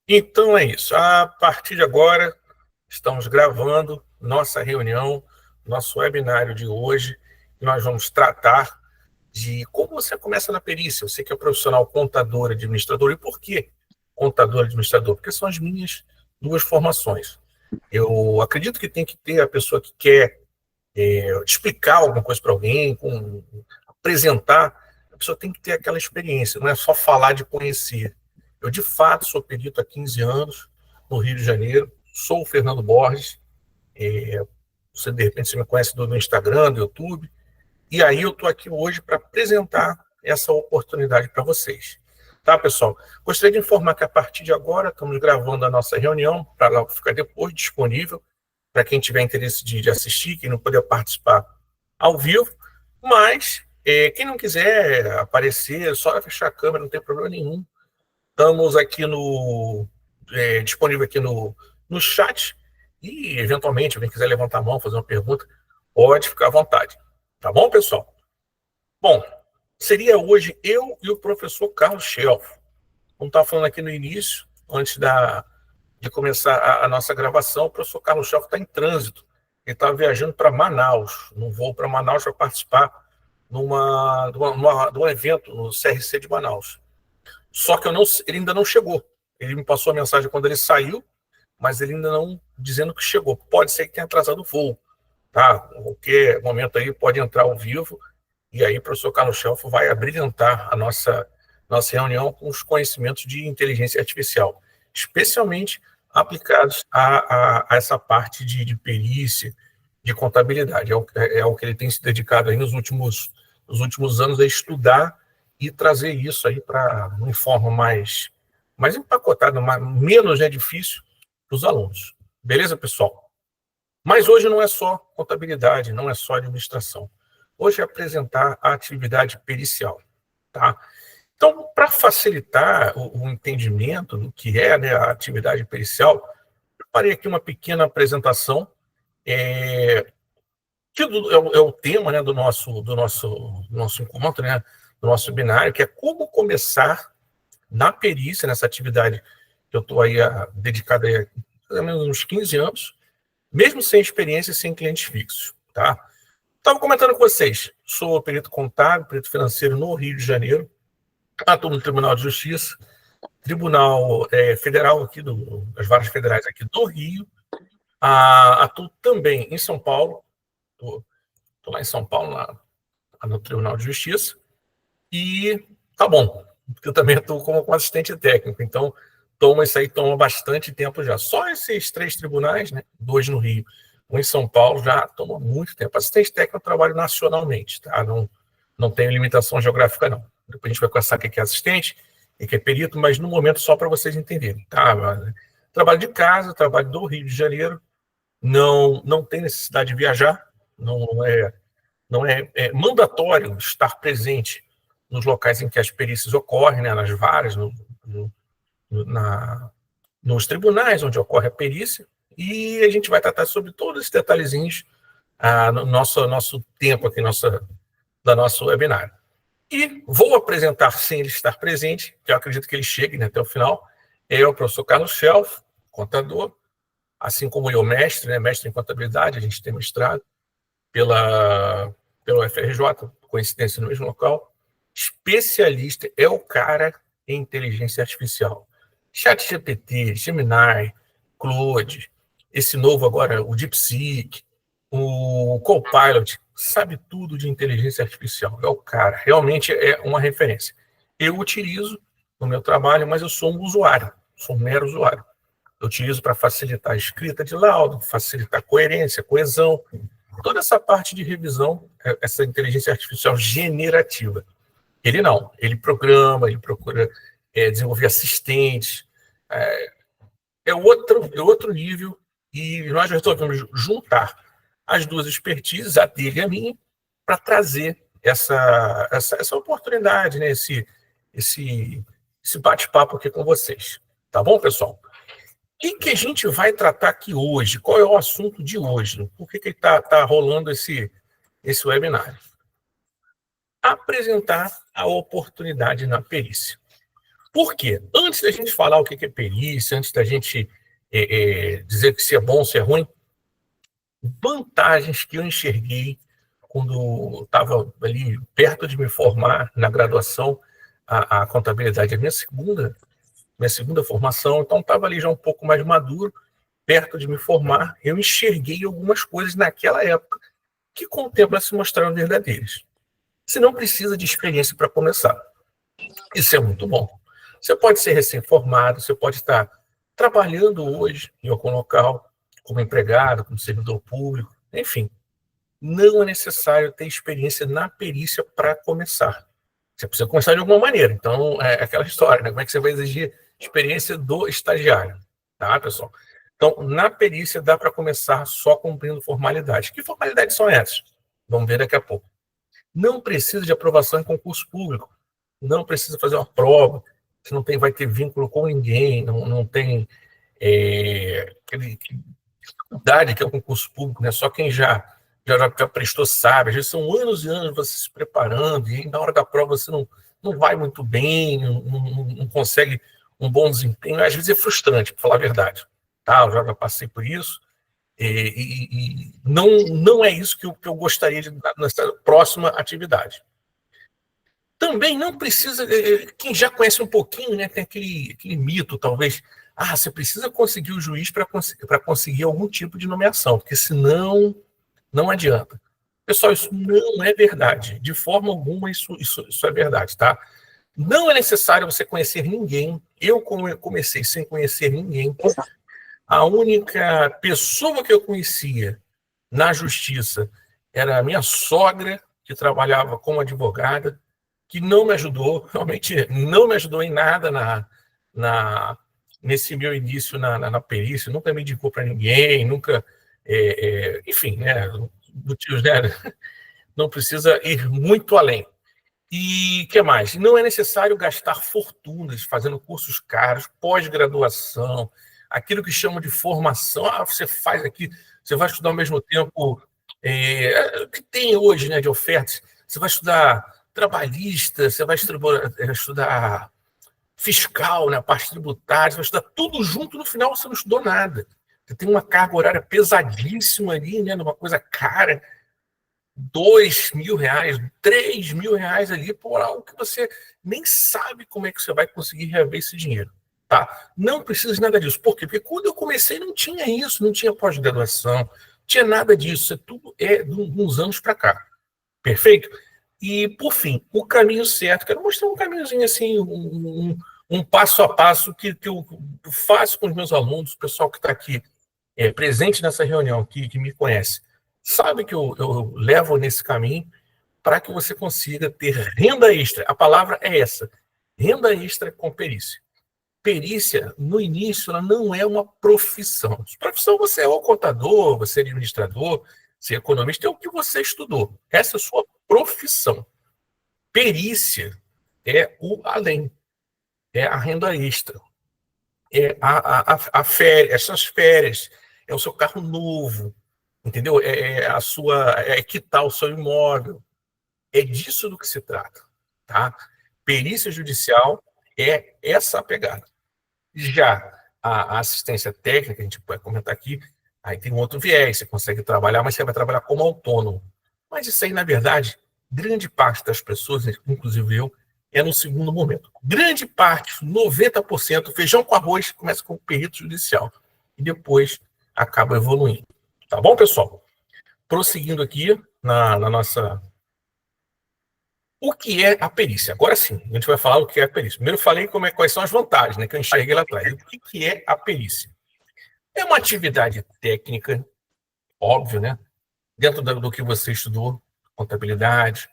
Então é isso. A partir de agora, estamos gravando nossa reunião, nosso webinário de hoje. E nós vamos tratar de como você começa na perícia. Você que é profissional contador, administrador. E por que contador, administrador? Porque são as minhas duas formações. Eu acredito que tem que ter a pessoa que quer explicar alguma coisa para alguém, apresentar. A pessoa tem que ter aquela experiência, não é só falar de conhecer. Eu, de fato, sou perito há 15 anos no Rio de Janeiro, sou o Fernando Borges, você, de repente, você me conhece do Instagram, do YouTube, e aí eu estou aqui hoje para apresentar essa oportunidade para vocês. Tá, pessoal? Gostaria de informar que a partir de agora estamos gravando a nossa reunião para ela ficar depois disponível para quem tiver interesse de assistir, quem não puder participar ao vivo, mas quem não quiser aparecer, só fechar a câmera, não tem problema nenhum. Estamos aqui disponível aqui no chat e, eventualmente, alguém quiser levantar a mão, fazer uma pergunta, pode ficar à vontade. Tá bom, pessoal? Bom, seria hoje eu e o professor Carlos Schelf. Como estava falando aqui no início, antes de começar a nossa gravação, o professor Carlos Schelf está em trânsito. Ele estava viajando para Manaus, num voo para Manaus para participar de um evento no CRC de Manaus. Só que ele ainda não chegou. Ele me passou a mensagem quando ele saiu, mas ele ainda não dizendo que chegou. Pode ser que tenha atrasado o voo. Tá? Qualquer momento aí pode entrar ao vivo, e aí o professor Carlos Schelf vai abrilhantar a nossa reunião com os conhecimentos de inteligência artificial, especialmente aplicados a essa parte de perícia, de contabilidade. É o que ele tem se dedicado aí nos últimos anos a estudar e trazer isso aí para uma forma mais empacotada, menos difícil para os alunos. Beleza, pessoal? Mas hoje não é só contabilidade, não é só administração. Hoje é apresentar a atividade pericial. Tá? Então, para facilitar o entendimento do que é, né, a atividade pericial, preparei aqui uma pequena apresentação, que é o tema, né, do nosso encontro, né, do nosso binário, que é como começar na perícia, nessa atividade que eu estou aí dedicada aí, pelo menos uns 15 anos, mesmo sem experiência e sem clientes fixos. Tá? Estava comentando com vocês, sou perito contábil, perito financeiro no Rio de Janeiro, atuo no Tribunal de Justiça, Tribunal Federal aqui, das várias federais aqui do Rio, atuo também em São Paulo, estou lá em São Paulo, no Tribunal de Justiça, e tá bom, porque eu também estou como assistente técnico, então isso aí toma bastante tempo já. Só esses 3 tribunais, né, 2 no Rio, um em São Paulo, já toma muito tempo. Assistente técnico eu trabalho nacionalmente, tá? Não tenho limitação geográfica, não. Depois a gente vai conversar o que é assistente e que é perito, mas no momento só para vocês entenderem, tá? Trabalho de casa, trabalho do Rio de Janeiro, não tem necessidade de viajar, não é mandatório estar presente nos locais em que as perícias ocorrem, né, nas varas, nos tribunais onde ocorre a perícia, e a gente vai tratar sobre todos esses detalhezinhos no nosso tempo aqui, da nosso webinário. E vou apresentar, sem ele estar presente, que eu acredito que ele chegue, né, até o final, o professor Carlos Schelf, contador, assim como eu, mestre, né, mestre em contabilidade, a gente tem mestrado pela UFRJ, coincidência no mesmo local, especialista, é o cara em inteligência artificial. ChatGPT, Gemini, Claude, esse novo agora, o DeepSeek, o Copilot, sabe tudo de inteligência artificial. É o cara, realmente é uma referência. Eu utilizo no meu trabalho, mas eu sou um usuário, sou um mero usuário. Eu utilizo para facilitar a escrita de laudo, facilitar a coerência, coesão, toda essa parte de revisão, essa inteligência artificial generativa. Ele não, ele programa, ele procura desenvolver assistentes, é outro nível, e nós resolvemos juntar as duas expertises, a dele e a minha, para trazer essa oportunidade, né, esse bate-papo aqui com vocês. Tá bom, pessoal? O que a gente vai tratar aqui hoje? Qual é o assunto de hoje? Por que está rolando esse webinário? Apresentar a oportunidade na perícia. Por quê? Antes da gente falar o que é perícia, antes da gente dizer que se é bom, se é ruim, vantagens que eu enxerguei quando estava ali perto de me formar na graduação, a contabilidade é minha segunda formação, então estava ali já um pouco mais maduro, perto de me formar, eu enxerguei algumas coisas naquela época que com o tempo se mostraram verdadeiras. Você não precisa de experiência para começar. Isso é muito bom. Você pode ser recém-formado, você pode estar trabalhando hoje em algum local, como empregado, como servidor público, enfim. Não é necessário ter experiência na perícia para começar. Você precisa começar de alguma maneira. Então, é aquela história, né? Como é que você vai exigir experiência do estagiário? Tá, pessoal? Então, na perícia dá para começar só cumprindo formalidades. Que formalidades são essas? Vamos ver daqui a pouco. Não precisa de aprovação em concurso público. Não precisa fazer uma prova. Você não vai ter vínculo com ninguém, não tem aquele dificuldade que é o concurso público, né? Só quem já prestou sabe. Às vezes são anos e anos você se preparando, e na hora da prova você não vai muito bem, não consegue um bom desempenho. Às vezes é frustrante, para falar a verdade. Tá? Eu já passei por isso. E não é isso que eu gostaria de nessa próxima atividade. Também não precisa, quem já conhece um pouquinho, né, tem aquele mito, talvez, você precisa conseguir o juiz para conseguir algum tipo de nomeação, porque senão não adianta. Pessoal, isso não é verdade. De forma alguma isso é verdade, tá? Não é necessário você conhecer ninguém. Eu comecei sem conhecer ninguém. A única pessoa que eu conhecia na justiça era a minha sogra, que trabalhava como advogada, que não me ajudou, realmente não me ajudou em nada nesse meu início na perícia, nunca me indicou para ninguém, nunca, enfim, né, motivos, né, não precisa ir muito além. E o que mais? Não é necessário gastar fortunas fazendo cursos caros, pós-graduação, aquilo que chamam de formação. Você faz aqui, você vai estudar ao mesmo tempo o que tem hoje, né, de ofertas. Você vai estudar trabalhista, você vai estudar fiscal, né, a parte tributária, você vai estudar tudo junto, no final você não estudou nada. Você tem uma carga horária pesadíssima ali, né, numa coisa cara. R$ 2.000, R$ 3.000 ali por algo que você nem sabe como é que você vai conseguir reaver esse dinheiro. Tá? Não precisa de nada disso. Por quê? Porque quando eu comecei não tinha isso, não tinha pós-graduação, não tinha nada disso. É tudo de uns anos para cá. Perfeito? E, por fim, o caminho certo. Quero mostrar um caminhozinho assim, um passo a passo que eu faço com os meus alunos, o pessoal que está aqui presente nessa reunião, que me conhece, sabe que eu levo nesse caminho para que você consiga ter renda extra. A palavra é essa, renda extra com perícia. Perícia, no início, ela não é uma profissão. Profissão, você é o contador, você é administrador, você é economista, é o que você estudou. Essa é a sua profissão. Perícia é o além, é a renda extra, é a férias, essas férias, é o seu carro novo, entendeu? É quitar o seu imóvel. É disso do que se trata, tá? Perícia judicial é essa pegada. Já a assistência técnica, a gente vai comentar aqui, aí tem um outro viés, você consegue trabalhar, mas você vai trabalhar como autônomo. Mas isso aí, na verdade, grande parte das pessoas, inclusive eu, é no segundo momento. Grande parte, 90%, feijão com arroz, começa com o perito judicial e depois acaba evoluindo. Tá bom, pessoal? Prosseguindo aqui na nossa... O que é a perícia? Agora sim, a gente vai falar o que é a perícia. Primeiro eu falei quais são as vantagens, né, que eu enxerguei lá atrás. O que é a perícia? É uma atividade técnica, óbvio, né? Dentro do que você estudou, contabilidade,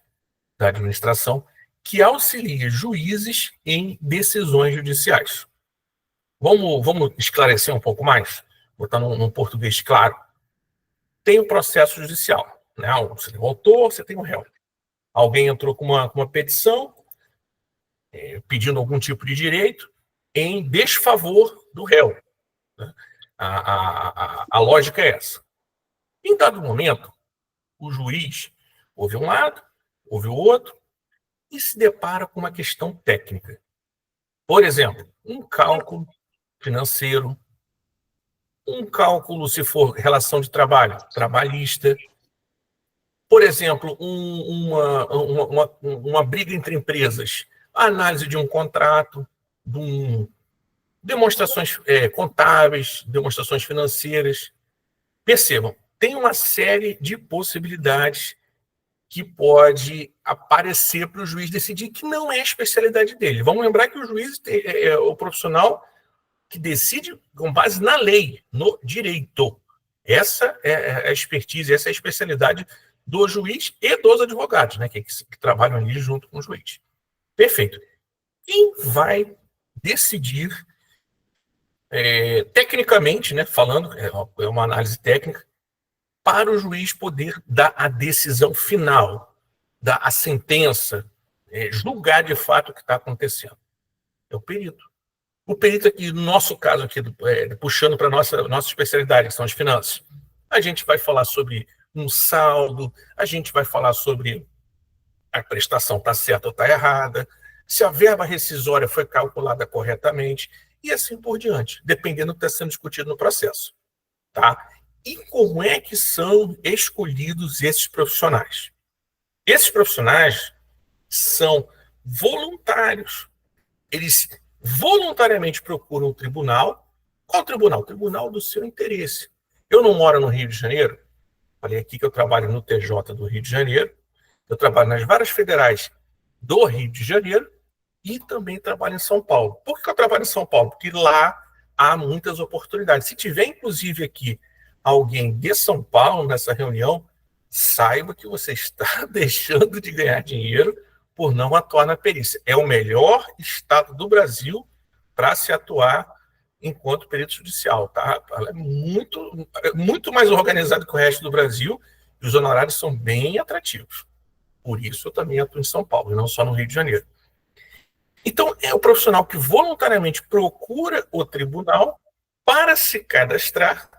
da administração, que auxilia juízes em decisões judiciais. Vamos esclarecer um pouco mais? Botar num português claro. Tem o processo judicial, né? Você tem o autor, você tem o réu. Alguém entrou com uma petição, pedindo algum tipo de direito em desfavor do réu. Né? A lógica é essa. Em dado momento, o juiz ouve um lado, ouve o outro, e se depara com uma questão técnica. Por exemplo, um cálculo financeiro, um cálculo, se for relação de trabalho, trabalhista. Por exemplo, uma briga entre empresas, a análise de um contrato, demonstrações contábeis, demonstrações financeiras. Percebam, tem uma série de possibilidades que pode aparecer para o juiz decidir que não é a especialidade dele. Vamos lembrar que o juiz é o profissional que decide com base na lei, no direito. Essa é a expertise, essa é a especialidade do juiz e dos advogados, né, que trabalham ali junto com o juiz. Perfeito. Quem vai decidir, tecnicamente, né, falando, é uma análise técnica, para o juiz poder dar a decisão final, dar a sentença, julgar de fato o que está acontecendo? É o perito. O perito aqui, no nosso caso aqui, puxando para a nossa especialidade, que são as finanças, a gente vai falar sobre um saldo, a gente vai falar sobre a prestação está certa ou está errada, se a verba rescisória foi calculada corretamente, e assim por diante, dependendo do que está sendo discutido no processo. Tá? E como é que são escolhidos esses profissionais? Esses profissionais são voluntários. Eles voluntariamente procuram o tribunal. Qual tribunal? O tribunal do seu interesse. Eu não moro no Rio de Janeiro. Falei aqui que eu trabalho no TJ do Rio de Janeiro. Eu trabalho nas varas federais do Rio de Janeiro e também trabalho em São Paulo. Por que eu trabalho em São Paulo? Porque lá há muitas oportunidades. Se tiver, inclusive, aqui alguém de São Paulo nessa reunião, saiba que você está deixando de ganhar dinheiro por não atuar na perícia. É o melhor estado do Brasil para se atuar enquanto perito judicial. Tá? Ela é muito mais organizado que o resto do Brasil e os honorários são bem atrativos. Por isso eu também atuo em São Paulo, e não só no Rio de Janeiro. Então, é o profissional que voluntariamente procura o tribunal para se cadastrar,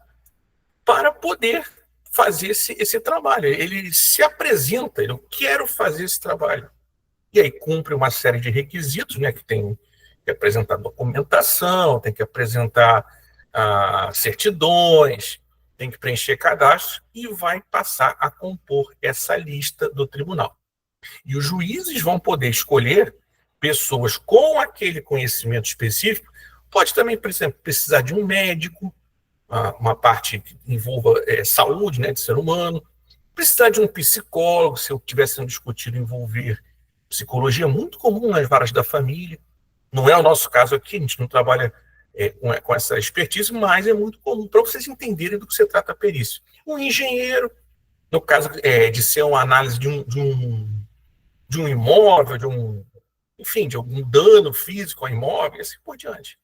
para poder fazer esse trabalho. Ele se apresenta, eu quero fazer esse trabalho. E aí cumpre uma série de requisitos, né, que tem que apresentar documentação, tem que apresentar certidões, tem que preencher cadastro e vai passar a compor essa lista do tribunal. E os juízes vão poder escolher pessoas com aquele conhecimento específico. Pode também, por exemplo, precisar de um médico, uma parte que envolva saúde, né, de ser humano, precisar de um psicólogo, se eu estiver sendo discutido envolver psicologia, muito comum nas varas da família. Não é o nosso caso aqui, a gente não trabalha com essa expertise, mas é muito comum para vocês entenderem do que se trata a perícia. Um engenheiro, no caso de ser uma análise de um imóvel, enfim, de algum dano físico ao imóvel, e assim por diante.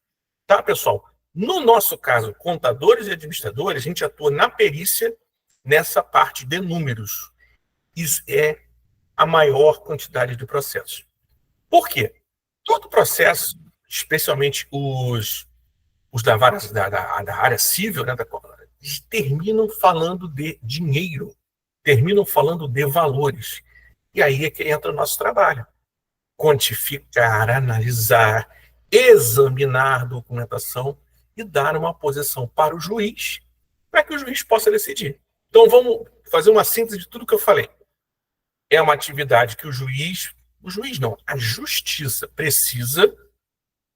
Tá, pessoal? No nosso caso, contadores e administradores, a gente atua na perícia nessa parte de números. Isso é a maior quantidade de processos. Por quê? Todo processo, especialmente os da área civil, né, terminam falando de dinheiro, terminam falando de valores. E aí é que entra o nosso trabalho. Quantificar, analisar, examinar documentação e dar uma posição para o juiz, para que o juiz possa decidir. Então, vamos fazer uma síntese de tudo que eu falei. É uma atividade que a justiça precisa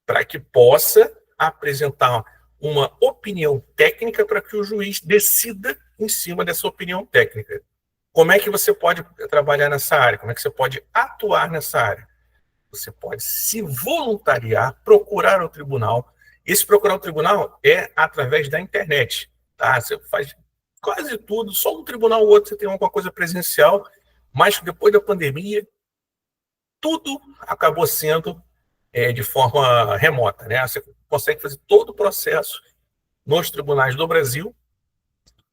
para que possa apresentar uma opinião técnica para que o juiz decida em cima dessa opinião técnica. Como é que você pode trabalhar nessa área? Como é que você pode atuar nessa área? Você pode se voluntariar, procurar o tribunal. Esse procurar o tribunal é através da internet. Tá? Você faz quase tudo, só um tribunal ou outro você tem alguma coisa presencial, mas depois da pandemia, tudo acabou sendo de forma remota. Né? Você consegue fazer todo o processo nos tribunais do Brasil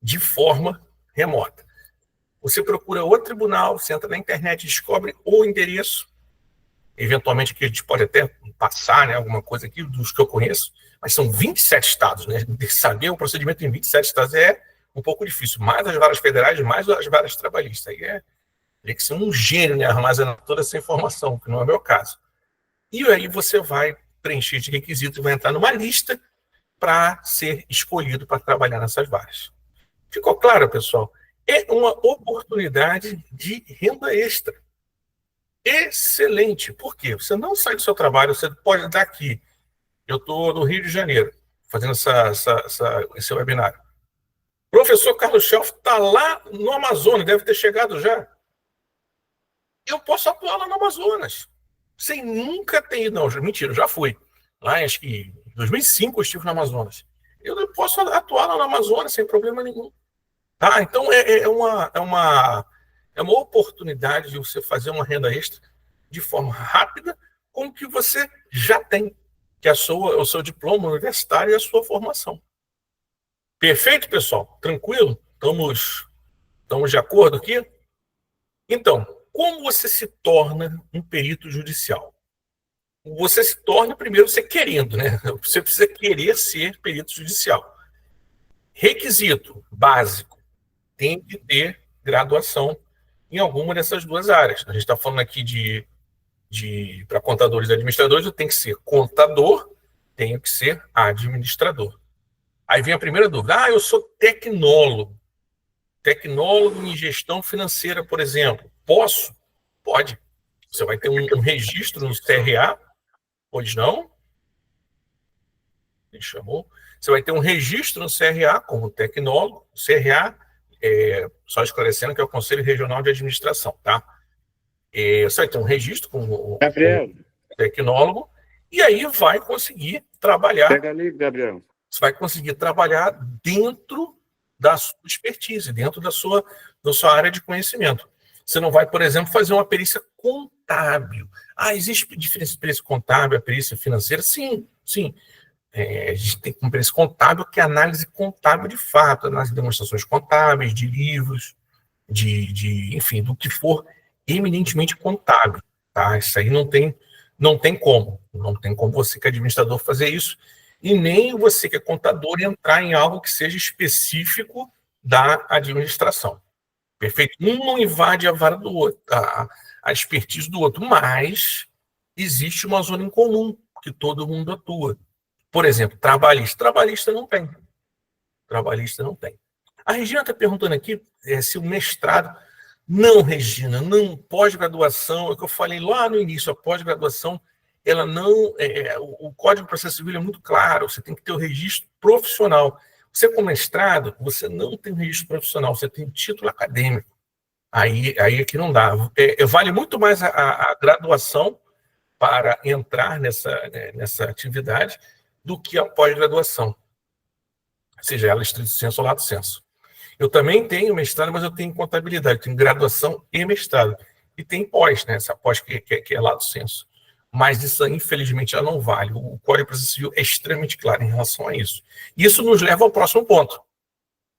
de forma remota. Você procura outro tribunal, você entra na internet, descobre o endereço, eventualmente que a gente pode até passar, né, alguma coisa aqui dos que eu conheço, mas são 27 estados, né? Saber o procedimento em 27 estados é um pouco difícil, mais as varas federais, mais as varas trabalhistas. Aí teria que ser um gênio, né, armazenar toda essa informação, que não é o meu caso. E aí você vai preencher de requisitos e vai entrar numa lista para ser escolhido para trabalhar nessas vagas. Ficou claro, pessoal? É uma oportunidade de renda extra. Excelente. Por quê? Você não sai do seu trabalho, você pode estar aqui. Eu estou no Rio de Janeiro, fazendo esse webinário. O professor Carlos Schelf está lá no Amazonas, deve ter chegado já. Eu posso atuar lá no Amazonas, sem nunca ter ido. Não, mentira, já fui. Lá, acho que em 2005 eu estive no Amazonas. Eu posso atuar lá no Amazonas sem problema nenhum. Tá? Então, é uma oportunidade de você fazer uma renda extra de forma rápida com o que você já tem, que é o seu diploma universitário e a sua formação. Perfeito, pessoal? Tranquilo? Estamos de acordo aqui? Então, como você se torna um perito judicial? Você se torna, primeiro, você querendo, né? Você precisa querer ser perito judicial. Requisito básico: tem que ter graduação em alguma dessas duas áreas. A gente está falando aqui para contadores e administradores, eu tenho que ser contador, tenho que ser administrador. Aí vem a primeira dúvida: eu sou tecnólogo. Tecnólogo em gestão financeira, por exemplo. Posso? Pode. Você vai ter um registro no CRA, pois não? Ele chamou. Você vai ter um registro no CRA como tecnólogo. CRA, só esclarecendo, que é o Conselho Regional de Administração, tá? Você vai ter um registro como tecnólogo e aí vai conseguir trabalhar. Pega ali, Gabriel. Você vai conseguir trabalhar dentro da sua expertise, dentro da sua área de conhecimento. Você não vai, por exemplo, fazer uma perícia contábil. Existe diferença de perícia contábil, a perícia financeira? Sim, sim. A gente tem uma perícia contábil, que é análise contábil de fato, análise de demonstrações contábeis, de livros, enfim, do que for eminentemente contábil. Tá? Isso aí não tem como. Não tem como você, que é administrador, fazer isso. E nem você, que é contador, entrar em algo que seja específico da administração. Perfeito? Um não invade a vara do outro, a expertise do outro, mas existe uma zona em comum que todo mundo atua. Por exemplo, trabalhista. Trabalhista não tem. Trabalhista não tem. A Regina está perguntando aqui se o mestrado... Não, Regina, não. Pós-graduação, é o que eu falei lá no início, a pós-graduação, ela não... o Código de Processo Civil é muito claro, você tem que ter o registro profissional. Você, com mestrado, você não tem registro profissional, você tem título acadêmico. Aí é que não dá. Vale muito mais a graduação para entrar nessa atividade do que a pós-graduação, seja ela estrito sensu ou lato sensu. Eu também tenho mestrado, mas eu tenho contabilidade, eu tenho graduação e mestrado. E tem pós, né? Essa pós que é lato sensu. Mas isso, infelizmente, já não vale. O Código de Processo Civil é extremamente claro em relação a isso. Isso nos leva ao próximo ponto.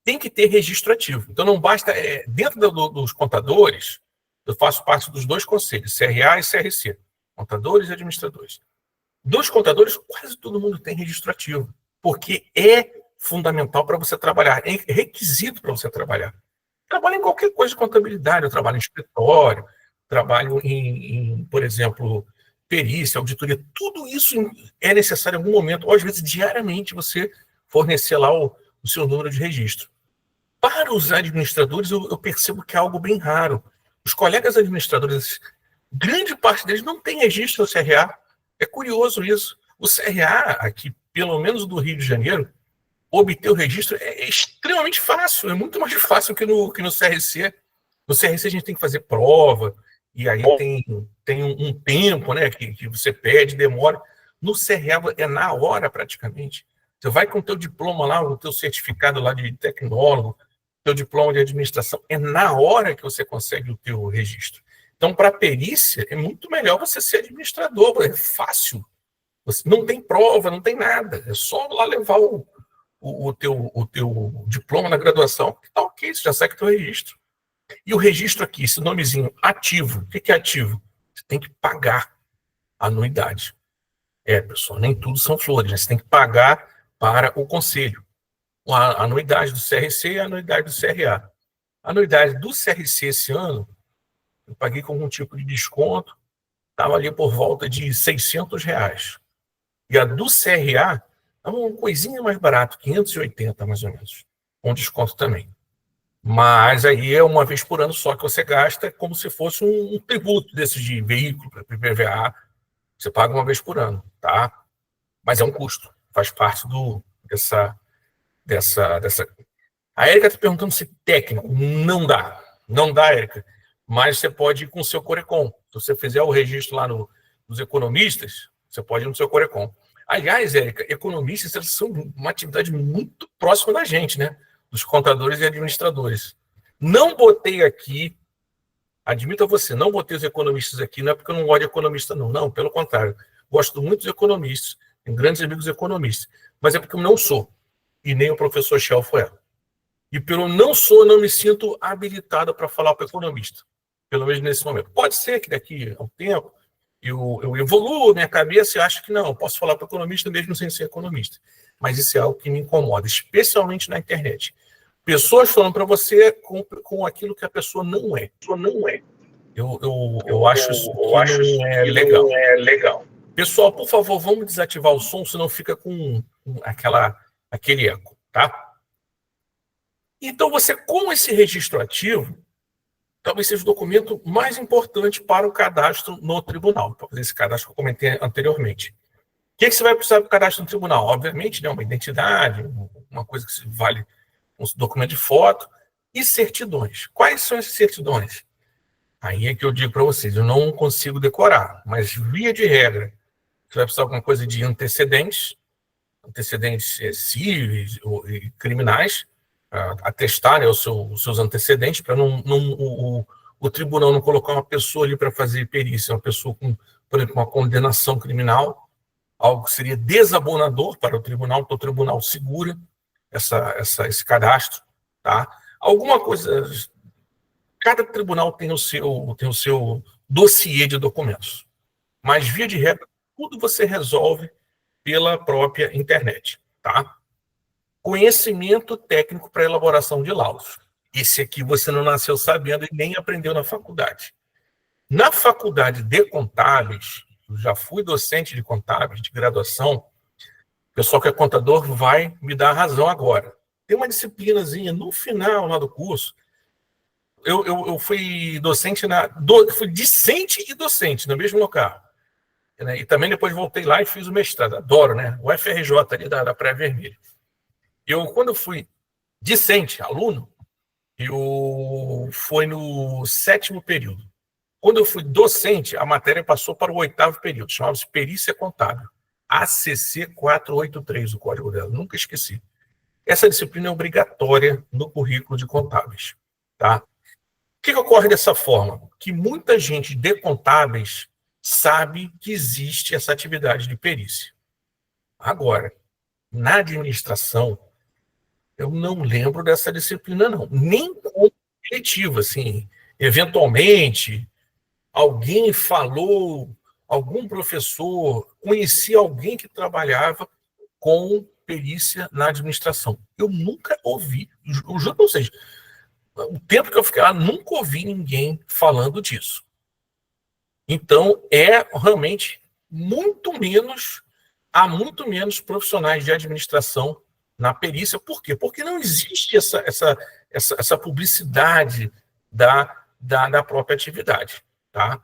Tem que ter registro ativo. Então, não basta... dentro dos contadores, eu faço parte dos dois conselhos, CRA e CRC, contadores e administradores. Dos contadores, quase todo mundo tem registro ativo, porque é fundamental para você trabalhar, é requisito para você trabalhar. Trabalho em qualquer coisa de contabilidade, eu trabalho em escritório, trabalho em, por exemplo, perícia, auditoria, tudo isso é necessário em algum momento, ou às vezes diariamente você fornecer lá o seu número de registro. Para os administradores, eu percebo que é algo bem raro. Os colegas administradores, grande parte deles não tem registro no CRA. É curioso isso. O CRA, aqui, pelo menos do Rio de Janeiro, obter o registro é extremamente fácil, é muito mais fácil que no CRC. No CRC a gente tem que fazer prova, e aí tem um tempo, né, que você pede, demora. No CRA é na hora, praticamente. Você vai com o teu diploma lá, o teu certificado lá de tecnólogo, teu diploma de administração, é na hora que você consegue o teu registro. Então, para a perícia, é muito melhor você ser administrador, é fácil. Você não tem prova, não tem nada, é só lá levar o teu diploma na graduação, que tá ok, você já segue o teu registro. E o registro aqui, esse nomezinho, ativo, o que é ativo? Você tem que pagar a anuidade. Pessoal, nem tudo são flores, né? Você tem que pagar para o conselho. A anuidade do CRC e a anuidade do CRA. A anuidade do CRC esse ano, eu paguei com algum tipo de desconto, estava ali por volta de R$600. E a do CRA é uma coisinha mais barata, 580 mais ou menos, com desconto também. Mas aí é uma vez por ano só que você gasta, como se fosse um tributo desses de veículo, para PVA. Você paga uma vez por ano, tá? Mas é um custo, faz parte dessa. A Érica está perguntando se técnico. Não dá. Não dá, Érica. Mas você pode ir com o seu Corecon. Se você fizer o registro lá nos economistas, você pode ir no seu Corecon. Aliás, Érica, economistas eles são uma atividade muito próxima da gente, né? Dos contadores e administradores. Não botei aqui, admito a você, não botei os economistas aqui, não é porque eu não gosto de economista, não. Não, pelo contrário. Gosto muito dos economistas, tenho grandes amigos economistas. Mas é porque eu não sou. E nem o professor Shelf é. E pelo não sou, não me sinto habilitado para falar para o economista. Pelo menos nesse momento. Pode ser que daqui a um tempo eu evoluo minha cabeça e acho que não, eu posso falar para o economista mesmo sem ser economista. Mas isso é algo que me incomoda, especialmente na internet. Pessoas falando para você com aquilo que a pessoa não é. Eu acho isso que não é legal. Pessoal, por favor, vamos desativar o som, senão fica com aquele eco, tá? Então, você, com esse registro ativo, talvez seja o documento mais importante para o cadastro no tribunal, para fazer esse cadastro que eu comentei anteriormente. O que você vai precisar para o cadastro no tribunal? Obviamente, né, uma identidade, uma coisa que vale um documento de foto e certidões. Quais são essas certidões? Aí é que eu digo para vocês, eu não consigo decorar, mas via de regra, você vai precisar de alguma coisa de antecedentes cíveis e criminais, atestar, né, os seus antecedentes, para o tribunal não colocar uma pessoa ali para fazer perícia, uma pessoa com, por exemplo, uma condenação criminal, algo que seria desabonador para o tribunal, porque o tribunal segura esse cadastro. Tá? Alguma coisa. Cada tribunal tem o seu dossiê de documentos, mas, via de regra, tudo você resolve pela própria internet. Tá? Conhecimento técnico para elaboração de laudos. Esse aqui você não nasceu sabendo e nem aprendeu na faculdade. Na faculdade de contábeis, eu já fui docente de contábeis, de graduação, o pessoal que é contador vai me dar razão agora. Tem uma disciplinazinha no final lá do curso. Eu fui docente fui discente e docente no mesmo local. Né? E também depois voltei lá e fiz o mestrado. Adoro, né? O FRJ ali da Praia Vermelha. Quando eu fui discente, aluno, foi no 7º período. Quando eu fui docente, a matéria passou para o 8º período, chamava-se Perícia Contábil. ACC 483, o código dela, nunca esqueci. Essa disciplina é obrigatória no currículo de contábeis. Tá? O que ocorre dessa forma? Que muita gente de contábeis sabe que existe essa atividade de perícia. Agora, na administração, eu não lembro dessa disciplina, não. Nem como eletiva, assim. Eventualmente, alguém falou, algum professor conhecia alguém que trabalhava com perícia na administração. Eu nunca ouvi, eu juro para vocês, o tempo que eu fiquei lá, nunca ouvi ninguém falando disso. Então, realmente há muito menos profissionais de administração na perícia. Por quê? Porque não existe essa publicidade da própria atividade. Tá?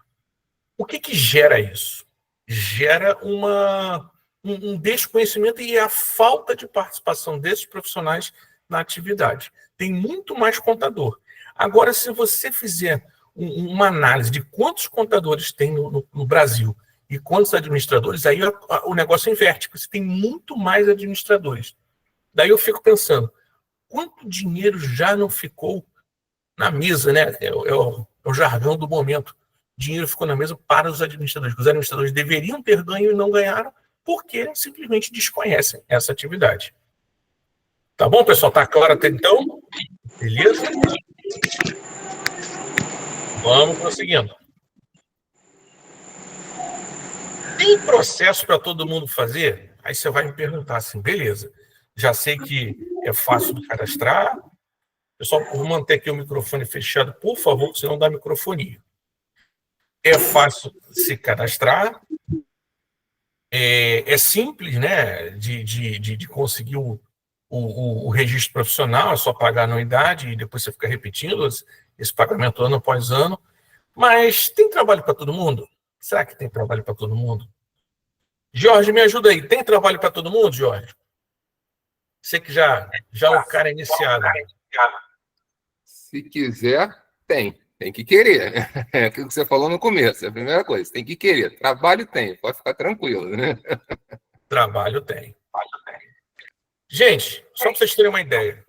O que gera isso? Gera um desconhecimento e a falta de participação desses profissionais na atividade. Tem muito mais contador. Agora, se você fizer uma análise de quantos contadores tem no Brasil e quantos administradores, aí o negócio inverte, porque você tem muito mais administradores. Daí eu fico pensando, quanto dinheiro já não ficou na mesa, né? É o jargão do momento. Dinheiro ficou na mesa para os administradores. Os administradores deveriam ter ganho e não ganharam porque simplesmente desconhecem essa atividade. Tá bom, pessoal? Tá claro até então? Beleza? Vamos prosseguindo. Tem processo para todo mundo fazer? Aí você vai me perguntar assim, beleza, já sei que é fácil de cadastrar. Pessoal, vou manter aqui o microfone fechado, por favor, senão dá microfonia. É fácil se cadastrar. É simples, né, de conseguir o registro profissional, é só pagar a anuidade e depois você fica repetindo esse pagamento ano após ano. Mas tem trabalho para todo mundo? Será que tem trabalho para todo mundo? Jorge, me ajuda aí. Tem trabalho para todo mundo, Jorge? Você que já é o cara iniciado. Se quiser, tem. Tem que querer. É aquilo que você falou no começo, é a primeira coisa. Tem que querer. Trabalho tem, pode ficar tranquilo, né? Trabalho tem. Gente, só para vocês terem uma ideia.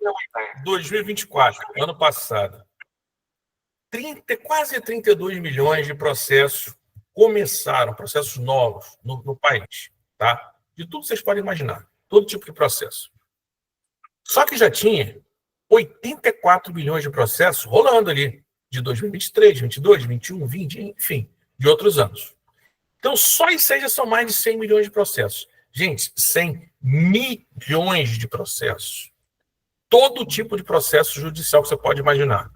2024, ano passado, quase 32 milhões de processos começaram, processos novos no país, tá? De tudo que vocês podem imaginar, todo tipo de processo. Só que já tinha 84 milhões de processos rolando ali, de 2023, 22, 21, 20, enfim, de outros anos. Então, só isso aí já são mais de 100 milhões de processos. Gente, 100 milhões de processos. Todo tipo de processo judicial que você pode imaginar.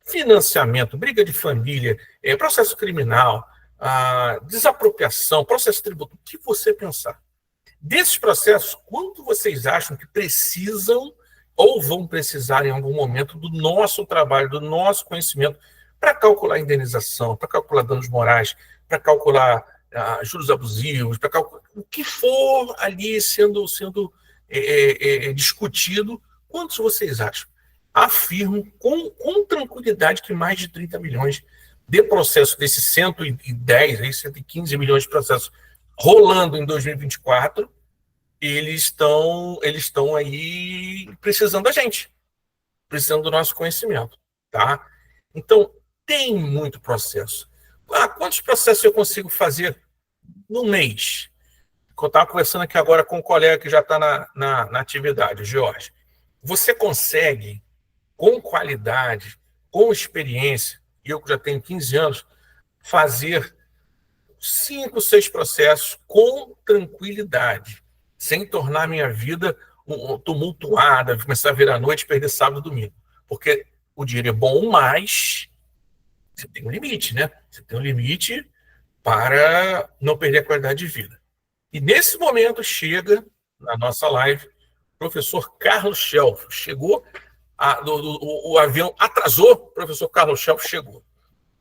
Financiamento, briga de família, processo criminal, desapropriação, processo tributário, o que você pensar. Desses processos, quanto vocês acham que precisam ou vão precisar em algum momento do nosso trabalho, do nosso conhecimento, para calcular a indenização, para calcular danos morais, para calcular juros abusivos, para calcular o que for ali sendo discutido, quantos vocês acham? Afirmo com tranquilidade que mais de 30 milhões de processos, desses 110, 115 milhões de processos rolando em 2024, eles estão aí precisando da gente, precisando do nosso conhecimento, tá? Então, tem muito processo. Quantos processos eu consigo fazer no mês? Eu estava conversando aqui agora com um colega que já está na atividade, o Jorge. Você consegue, com qualidade, com experiência, e eu que já tenho 15 anos, fazer 5, 6 processos com tranquilidade, sem tornar minha vida tumultuada, começar a virar à noite e perder sábado e domingo. Porque o dinheiro é bom, mas você tem um limite, né? Você tem um limite para não perder a qualidade de vida. E nesse momento chega, na nossa live, o professor Carlos Schelf. Chegou, o avião atrasou, o professor Carlos Schelf chegou.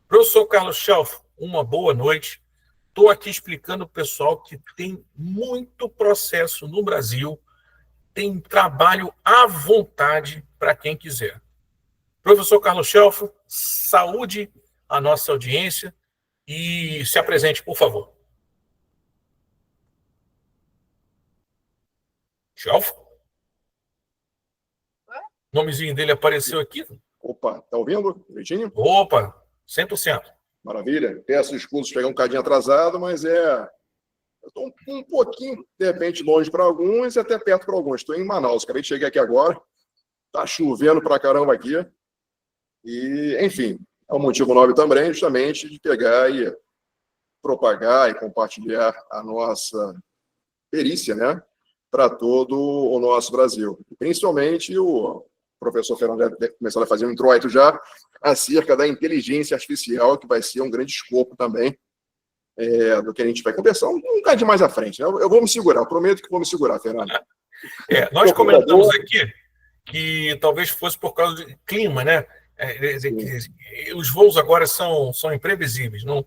Professor Carlos Schelf, uma boa noite. Estou aqui explicando para o pessoal que tem muito processo no Brasil, tem trabalho à vontade para quem quiser. Professor Carlos Schelf, saúde a nossa audiência e se apresente, por favor. Schelf? O nomezinho dele apareceu aqui. Opa, tá ouvindo, Vitinho? Opa, 100%. Maravilha. Peço desculpas pegar um cadinho atrasado, mas eu estou um pouquinho, de repente, longe para alguns e até perto para alguns. Estou em Manaus, acabei de chegar aqui agora. Está chovendo para caramba aqui. E, enfim, é um motivo nobre também, justamente, de pegar e propagar e compartilhar a nossa perícia, né, para todo o nosso Brasil. Principalmente o professor Fernando deve começar a fazer um introito já acerca da inteligência artificial, que vai ser um grande escopo também do que a gente vai conversar um bocadinho mais à frente. Né? Eu vou me segurar, eu prometo que vou me segurar, Fernando. Nós comentamos aqui que talvez fosse por causa do clima, né? Os voos agora são imprevisíveis. Não,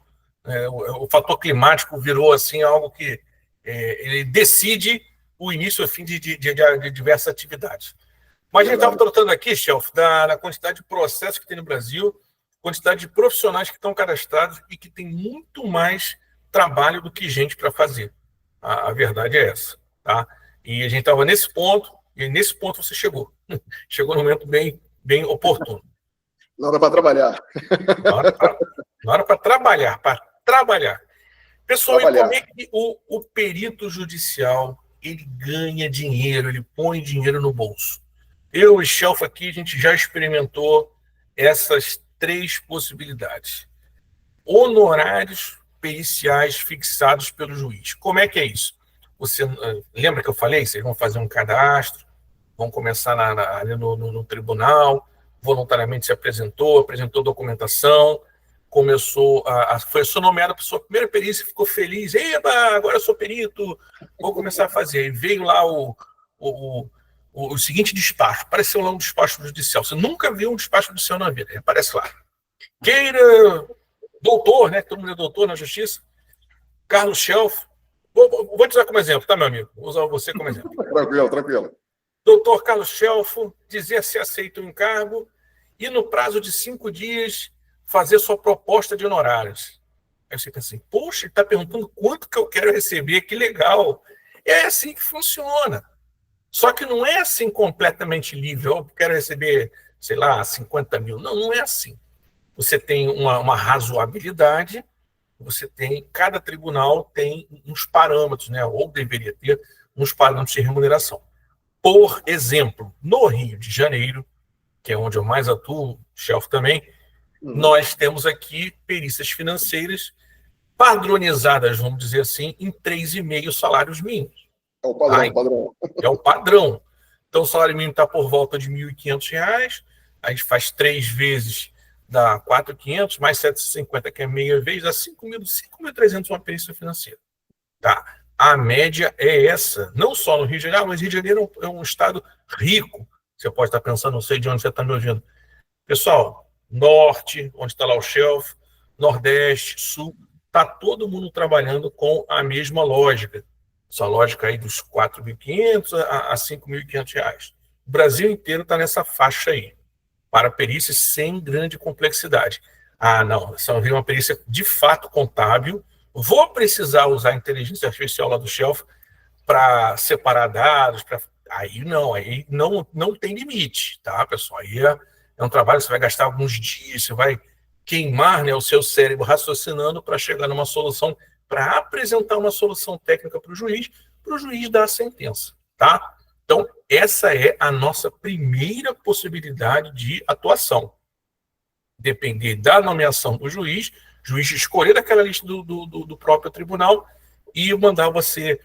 o fator climático virou assim algo que ele decide o início e o fim de diversas atividades. Mas a gente estava tratando aqui, Schelf, da quantidade de processos que tem no Brasil, quantidade de profissionais que estão cadastrados e que tem muito mais trabalho do que gente para fazer. A verdade é essa, tá? E a gente estava nesse ponto, e nesse ponto você chegou. Chegou no momento bem oportuno. Na hora para trabalhar. Na hora para trabalhar. Pessoal, e como é que o perito judicial ele ganha dinheiro, ele põe dinheiro no bolso? Eu e o Schelf aqui, a gente já experimentou essas 3 possibilidades. Honorários periciais fixados pelo juiz. Como é que é isso? Você lembra que eu falei? Vocês vão fazer um cadastro, vão começar ali no tribunal, voluntariamente se apresentou documentação, foi nomeado para sua primeira perícia, ficou feliz, eba, agora eu sou perito, vou começar a fazer. E veio lá o seguinte despacho, apareceu lá um despacho judicial. Você nunca viu um despacho judicial na vida, aparece lá. Queira, doutor, né? Todo mundo é doutor na justiça, Carlos Schelf, vou te usar como exemplo, tá, meu amigo? Vou usar você como exemplo. Tranquilo. Doutor Carlos Schelf dizer se aceita o encargo e, no prazo de 5 dias, fazer sua proposta de honorários. Aí você pensa assim, poxa, ele está perguntando quanto que eu quero receber, que legal. É assim que funciona. Só que não é assim completamente livre, eu quero receber, sei lá, 50 mil. Não, não é assim. Você tem uma razoabilidade, cada tribunal tem uns parâmetros, né? Ou deveria ter uns parâmetros de remuneração. Por exemplo, no Rio de Janeiro, que é onde eu mais atuo, Schelf também, nós temos aqui perícias financeiras padronizadas, vamos dizer assim, em 3,5 salários mínimos. É o padrão. É o padrão. Então, o salário mínimo está por volta de R$ 1.500, a gente faz 3 vezes, dá 4.500, mais 750, que é meia vez, dá 5.300 uma perícia financeira. Tá? A média é essa, não só no Rio de Janeiro, mas Rio de Janeiro é um estado rico. Você pode estar pensando, não sei de onde você está me ouvindo. Pessoal, norte, onde está lá o Schelf, nordeste, sul, está todo mundo trabalhando com a mesma lógica. Essa lógica aí dos R$ 4.500 a R$ 5.500. O Brasil inteiro está nessa faixa aí, para perícias sem grande complexidade. Ah, não, se eu vi uma perícia de fato contábil, vou precisar usar a inteligência artificial lá do Schelf para separar dados, aí não tem limite, tá, pessoal? Aí é um trabalho que você vai gastar alguns dias, você vai queimar, né, o seu cérebro raciocinando para chegar numa solução, para apresentar uma solução técnica para o juiz dar a sentença, tá? Então, essa é a nossa primeira possibilidade de atuação. Depender da nomeação do juiz escolher daquela lista do próprio tribunal e mandar você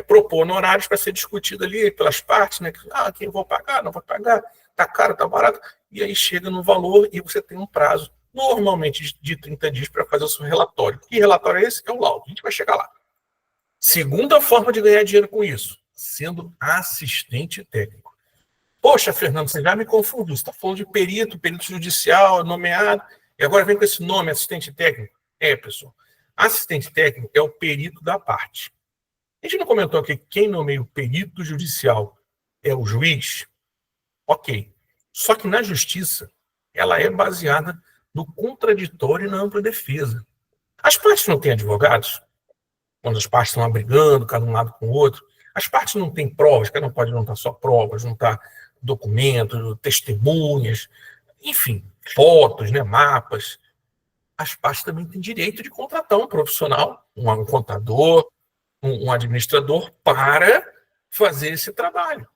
propor honorários para ser discutido ali pelas partes, né? Quem vou pagar, não vou pagar, tá caro, tá barato, e aí chega no valor e você tem um prazo, normalmente de 30 dias, para fazer o seu relatório. Que relatório é esse? É o laudo, a gente vai chegar lá. Segunda forma de ganhar dinheiro com isso, sendo assistente técnico. Poxa, Fernando, você já me confundiu, você está falando de perito judicial, nomeado, e agora vem com esse nome, assistente técnico. Pessoal, assistente técnico é o perito da parte. A gente não comentou aqui que quem nomeia o perito judicial é o juiz? Ok. Só que na justiça, ela é baseada no contraditório e na ampla defesa. As partes não têm advogados, quando as partes estão brigando, cada um lado com o outro. As partes não têm provas, cada um pode juntar só provas, juntar documentos, testemunhas, enfim, fotos, né, mapas. As partes também têm direito de contratar um profissional, um contador, um administrador, para fazer esse trabalho.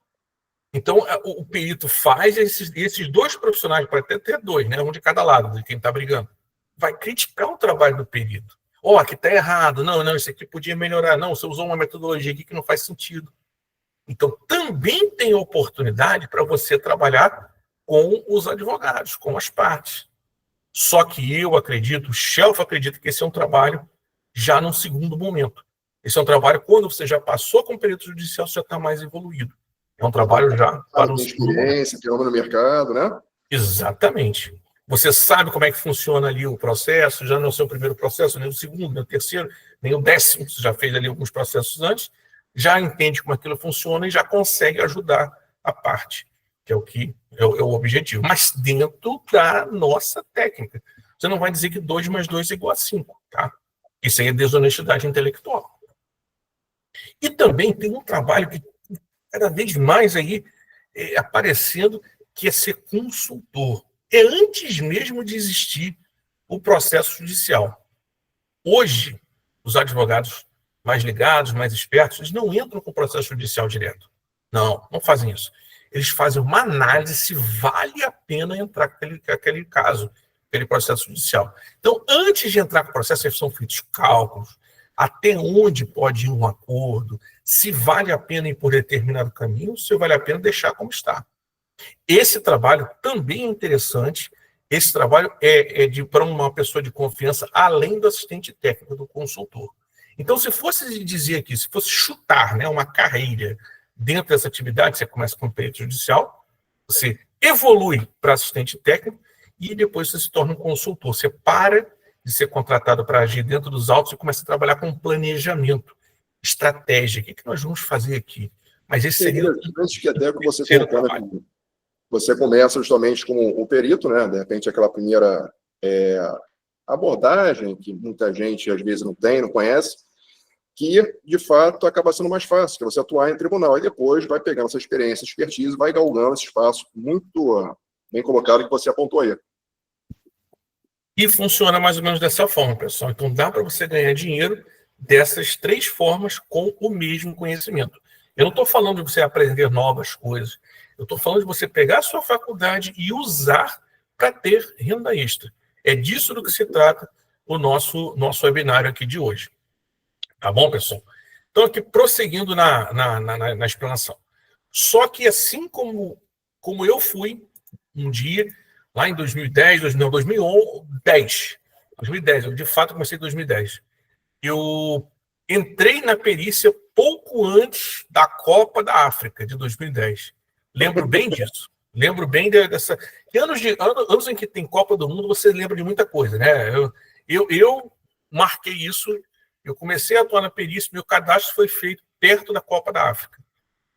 Então, o perito faz esses dois profissionais, pode até ter dois, né, um de cada lado, de quem está brigando, vai criticar o trabalho do perito. Aqui está errado, não, isso aqui podia melhorar, não, você usou uma metodologia aqui que não faz sentido. Então, também tem oportunidade para você trabalhar com os advogados, com as partes. Só que eu acredito, o Schelf acredita que esse é um trabalho já num segundo momento. Esse é um trabalho quando você já passou com o perito judicial, você já está mais evoluído. É um trabalho já para um segundo momento. Experiência, que anda no mercado, né? Exatamente. Você sabe como é que funciona ali o processo, já não é o seu primeiro processo, nem o segundo, nem o terceiro, nem o 10º, você já fez ali alguns processos antes, já entende como aquilo funciona e já consegue ajudar a parte, que é o objetivo. Mas dentro da nossa técnica. Você não vai dizer que 2 mais 2 é igual a 5, tá? Isso aí é desonestidade intelectual. E também tem um trabalho que cada vez mais aí aparecendo, que é ser consultor. É antes mesmo de existir o processo judicial. Hoje, os advogados mais ligados, mais espertos, eles não entram com o processo judicial direto. Não fazem isso. Eles fazem uma análise se vale a pena entrar com aquele caso, aquele processo judicial. Então, antes de entrar com o processo, são feitos cálculos, até onde pode ir um acordo, se vale a pena ir por determinado caminho, se vale a pena deixar como está. Esse trabalho também é interessante Esse trabalho é para uma pessoa de confiança, além do assistente técnico, do consultor. Então, se fosse dizer aqui, se fosse chutar, né, uma carreira dentro dessa atividade, você começa com perito judicial, você evolui para assistente técnico e depois você se torna um consultor. Você para de ser contratado para agir dentro dos autos e começa a trabalhar com planejamento, estratégia. O que nós vamos fazer aqui? Mas esse seria... Antes que até que você colocando aqui, você começa justamente como um perito, né? De repente, aquela primeira abordagem que muita gente, às vezes, não tem, não conhece, que, de fato, acaba sendo mais fácil, que é você atuar em tribunal. E depois vai pegando essa experiência, expertise, vai galgando esse espaço muito bem colocado que você apontou aí. E funciona mais ou menos dessa forma, pessoal. Então, dá para você ganhar dinheiro dessas 3 formas com o mesmo conhecimento. Eu não estou falando de você aprender novas coisas. Eu estou falando de você pegar a sua faculdade e usar para ter renda extra. É disso do que se trata o nosso webinário aqui de hoje. Tá bom, pessoal? Então, aqui, prosseguindo na explanação. Só que assim como eu fui um dia, lá em 2010, 2010, eu de fato comecei em 2010. Eu entrei na perícia pouco antes da Copa da África, de 2010. Lembro bem disso. Lembro bem dessa... Anos em que tem Copa do Mundo, você lembra de muita coisa, né? Eu marquei isso, eu comecei a atuar na perícia, meu cadastro foi feito perto da Copa da África.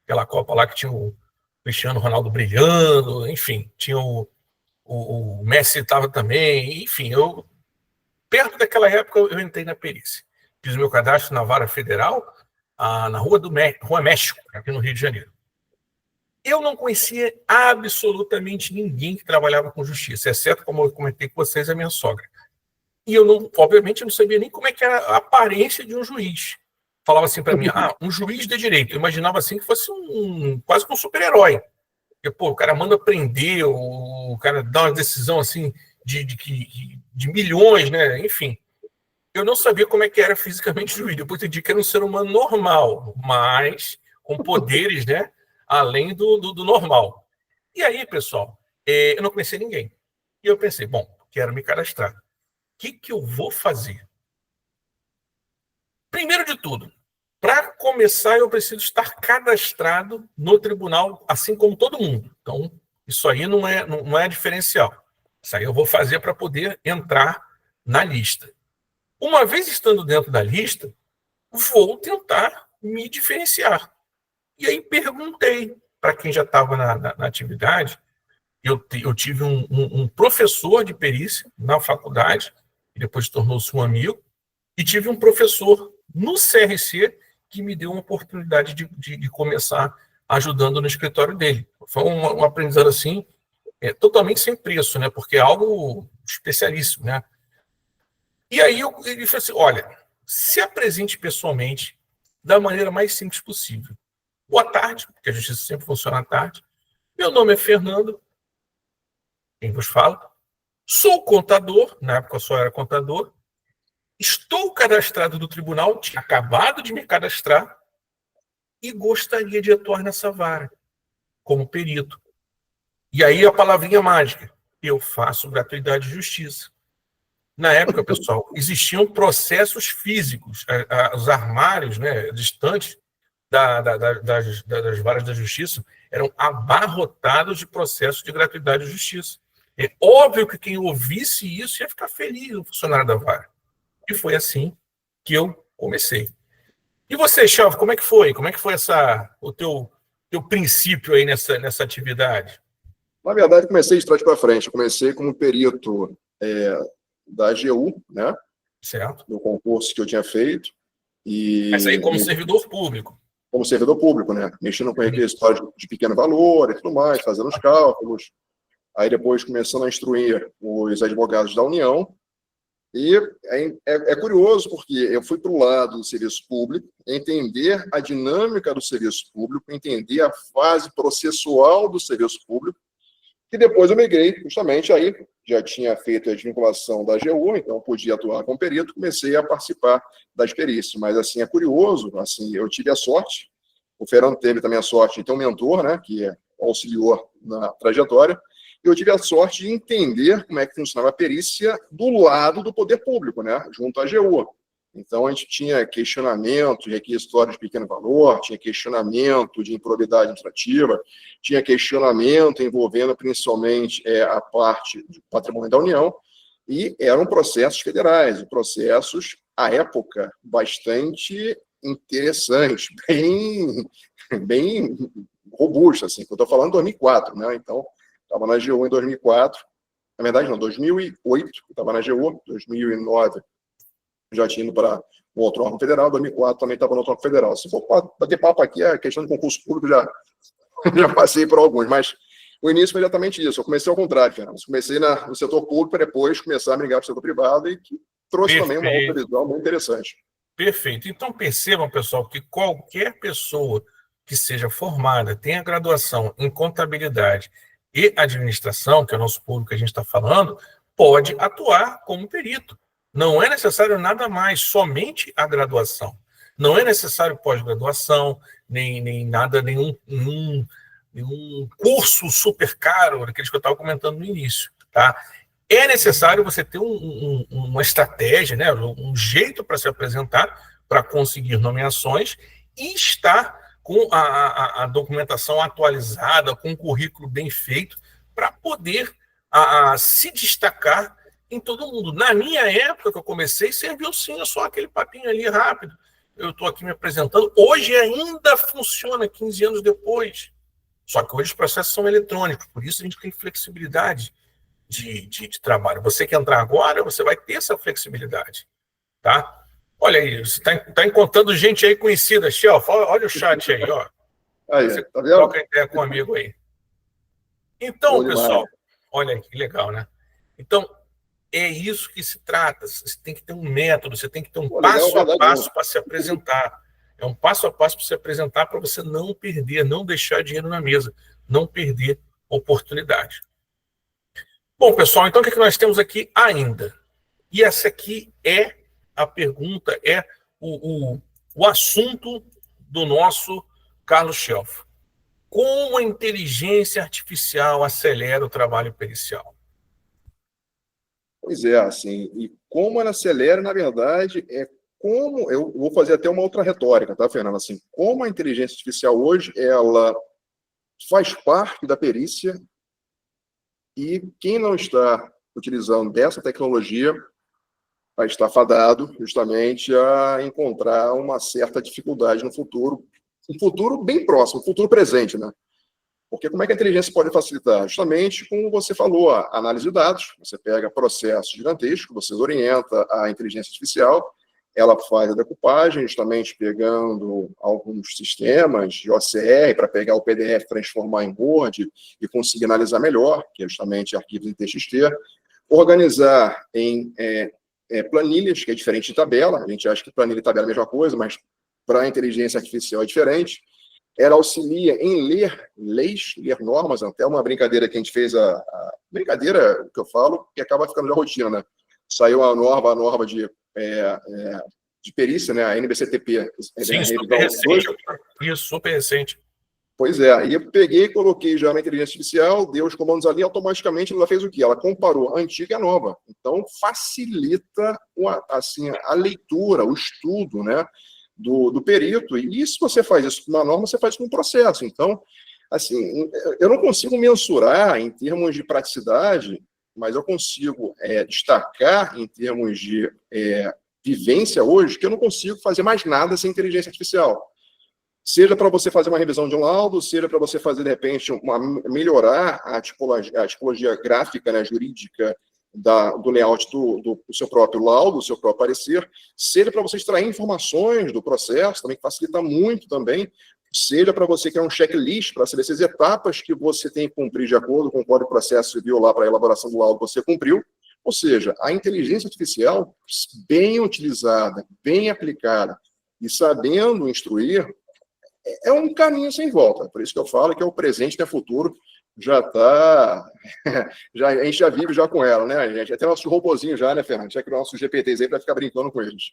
Aquela Copa lá que tinha o Cristiano Ronaldo brilhando, enfim, tinha o Messi estava também, enfim, perto daquela época eu entrei na perícia. Fiz o meu cadastro na Vara Federal, na Rua México, aqui no Rio de Janeiro. Eu não conhecia absolutamente ninguém que trabalhava com justiça, exceto, como eu comentei com vocês, a minha sogra. E eu, obviamente, não sabia nem como é que era a aparência de um juiz. Falava assim para mim, um juiz de direito. Eu imaginava assim que fosse quase que um super-herói. Porque, pô, o cara manda prender, o cara dá uma decisão assim de milhões, né? Enfim. Eu não sabia como é que era fisicamente o juiz. Depois entendi que era um ser humano normal, mas com poderes, né? Além do normal. E aí, pessoal, eu não conhecia ninguém. E eu pensei, bom, quero me cadastrar. O que eu vou fazer? Primeiro de tudo, para começar, eu preciso estar cadastrado no tribunal, assim como todo mundo. Então, isso aí não é diferencial. Isso aí eu vou fazer para poder entrar na lista. Uma vez estando dentro da lista, vou tentar me diferenciar. E aí perguntei para quem já estava na atividade. Eu tive um professor de perícia na faculdade, que depois tornou-se um amigo, e tive um professor no CRC que me deu uma oportunidade de começar ajudando no escritório dele. Foi um aprendizado assim, totalmente sem preço, né? Porque é algo especialíssimo, né? E aí ele falou assim, olha, se apresente pessoalmente da maneira mais simples possível. Boa tarde, porque a justiça sempre funciona à tarde. Meu nome é Fernando, quem vos fala. Sou contador, na época eu só era contador. Estou cadastrado no tribunal, tinha acabado de me cadastrar e gostaria de atuar nessa vara, como perito. E aí a palavrinha mágica, eu faço gratuidade de justiça. Na época, pessoal, existiam processos físicos, os armários, né, distantes das varas da justiça, eram abarrotados de processos de gratuidade de justiça. É óbvio que quem ouvisse isso ia ficar feliz, o funcionário da vara. E foi assim que eu comecei. E você, Chalvo, como é que foi? Como é que foi o teu princípio aí nessa atividade? Na verdade, comecei de trás para frente. Comecei como perito da AGU, né? Certo. No concurso que eu tinha feito. Mas aí como servidor público. Como servidor público, né? Mexendo com requisitórios de pequeno valor e tudo mais, fazendo os cálculos. Aí depois começando a instruir os advogados da União. E é curioso, porque eu fui para o lado do serviço público, entender a dinâmica do serviço público, entender a fase processual do serviço público, e depois eu migrei, justamente aí, já tinha feito a desvinculação da AGU, então podia atuar como perito, comecei a participar das perícias. Mas, assim, é curioso, assim, eu tive a sorte, o Fernando teve também a sorte de ter um mentor, né, que auxiliou na trajetória, eu tive a sorte de entender como é que funcionava a perícia do lado do poder público, né, junto à AGU. Então, a gente tinha questionamento de requisitório de pequeno valor, tinha questionamento de improbidade administrativa, tinha questionamento envolvendo principalmente a parte do patrimônio da União, e eram processos federais, processos, à época, bastante interessantes, bem robustos, assim, eu estou falando de 2004, né? Então, estava na AGU em 2004, na verdade não, 2008, estava na AGU, 2009 já tinha ido para um outro órgão federal, 2004 também estava no outro órgão federal. Se for bater papo aqui, a questão de concurso público já passei por alguns, mas o início foi exatamente isso. Eu comecei ao contrário, Fernando. Comecei no setor público para depois começar a migrar para o setor privado e que trouxe também uma outra visão muito interessante. Perfeito. Então percebam, pessoal, que qualquer pessoa que seja formada, tenha graduação em contabilidade e administração, que é o nosso público que a gente está falando, pode atuar como perito. Não é necessário nada mais, somente a graduação. Não é necessário pós-graduação, nem nada, nenhum curso super caro, daqueles que eu estava comentando no início. Tá? É necessário você ter uma estratégia, né, um jeito para se apresentar, para conseguir nomeações e estar com a documentação atualizada, com o currículo bem feito, para poder se destacar em todo mundo. Na minha época que eu comecei, serviu sim, só aquele papinho ali rápido. Eu estou aqui me apresentando. Hoje ainda funciona, 15 anos depois. Só que hoje os processos são eletrônicos, por isso a gente tem flexibilidade de trabalho. Você que entrar agora, você vai ter essa flexibilidade. Tá? Olha aí, você está encontrando gente aí conhecida, Shelf. Olha o chat aí, ó. Aí, você tá vendo? troca ideia com um amigo aí. Então, pessoal, olha aí que legal, né? Então, é isso que se trata. Você tem que ter um método, você tem que ter um passo a passo para se apresentar. É um passo a passo para se apresentar para você não perder, não deixar dinheiro na mesa, não perder oportunidade. Bom, pessoal, então o que nós temos aqui ainda? E essa aqui é a pergunta, é o assunto do nosso Carlos Shelf. Como a inteligência artificial acelera o trabalho pericial? Pois é, assim, e como ela acelera, na verdade, como, eu vou fazer até uma outra retórica, tá, Fernando? Assim, como a inteligência artificial hoje, ela faz parte da perícia e quem não está utilizando dessa tecnologia vai estar fadado justamente a encontrar uma certa dificuldade no futuro, um futuro bem próximo, um futuro presente, né? Porque como é que a inteligência pode facilitar? Justamente como você falou, a análise de dados. Você pega processos gigantescos, você orienta a inteligência artificial, ela faz a decupagem, justamente pegando alguns sistemas de OCR para pegar o PDF, transformar em Word e conseguir analisar melhor, que é justamente arquivos em TXT, organizar em planilhas, que é diferente de tabela. A gente acha que planilha e tabela é a mesma coisa, mas para a inteligência artificial é diferente. Ela auxilia em ler leis, ler normas, até uma brincadeira que a gente fez, brincadeira que eu falo, que acaba ficando já rotina, né? Saiu a norma de perícia, né? A NBCTP. Sim, super recente. Isso, super recente. Pois é, e eu peguei e coloquei já na inteligência artificial, dei os comandos ali, automaticamente ela fez o quê? Ela comparou a antiga e a nova. Então, facilita assim, a leitura, o estudo, né? Do perito, e se você faz isso com uma norma, você faz com um processo. Então, assim, eu não consigo mensurar em termos de praticidade, mas eu consigo destacar em termos de vivência hoje, que eu não consigo fazer mais nada sem inteligência artificial. Seja para você fazer uma revisão de um laudo, seja para você fazer, de repente, melhorar a tipologia gráfica, né, jurídica, do layout do seu próprio laudo, do seu próprio parecer, seja para você extrair informações do processo, também que facilita muito também, seja para você criar um checklist para saber se as etapas que você tem que cumprir de acordo com o Código de Processo Civil lá para a elaboração do laudo você cumpriu. Ou seja, a inteligência artificial, bem utilizada, bem aplicada e sabendo instruir, é um caminho sem volta. Por isso que eu falo que é o presente e o futuro. Já está. A gente já vive já com ela, né? A gente até nosso robozinho já, né, Fernando? Já criou nossos GPTs aí para ficar brincando com eles.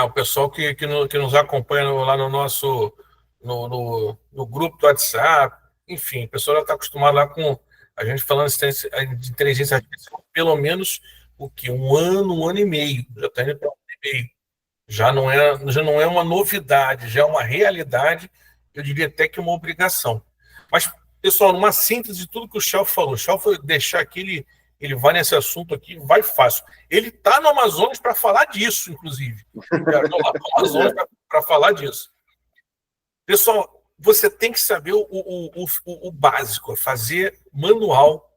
O pessoal que nos acompanha lá no nosso no grupo do WhatsApp, enfim, o pessoal já está acostumado lá com a gente falando de inteligência artificial, pelo menos o que? Um ano e meio. Já está indo para um ano e meio. Já não é uma novidade, já é uma realidade, eu diria até que uma obrigação. Mas, pessoal, numa síntese de tudo que o Shelf falou, o Shelf deixar aqui, ele vai nesse assunto aqui, vai fácil. Ele está no Amazonas para falar disso, inclusive. Estou lá no Amazonas para falar disso. Pessoal, você tem que saber o básico, fazer manual,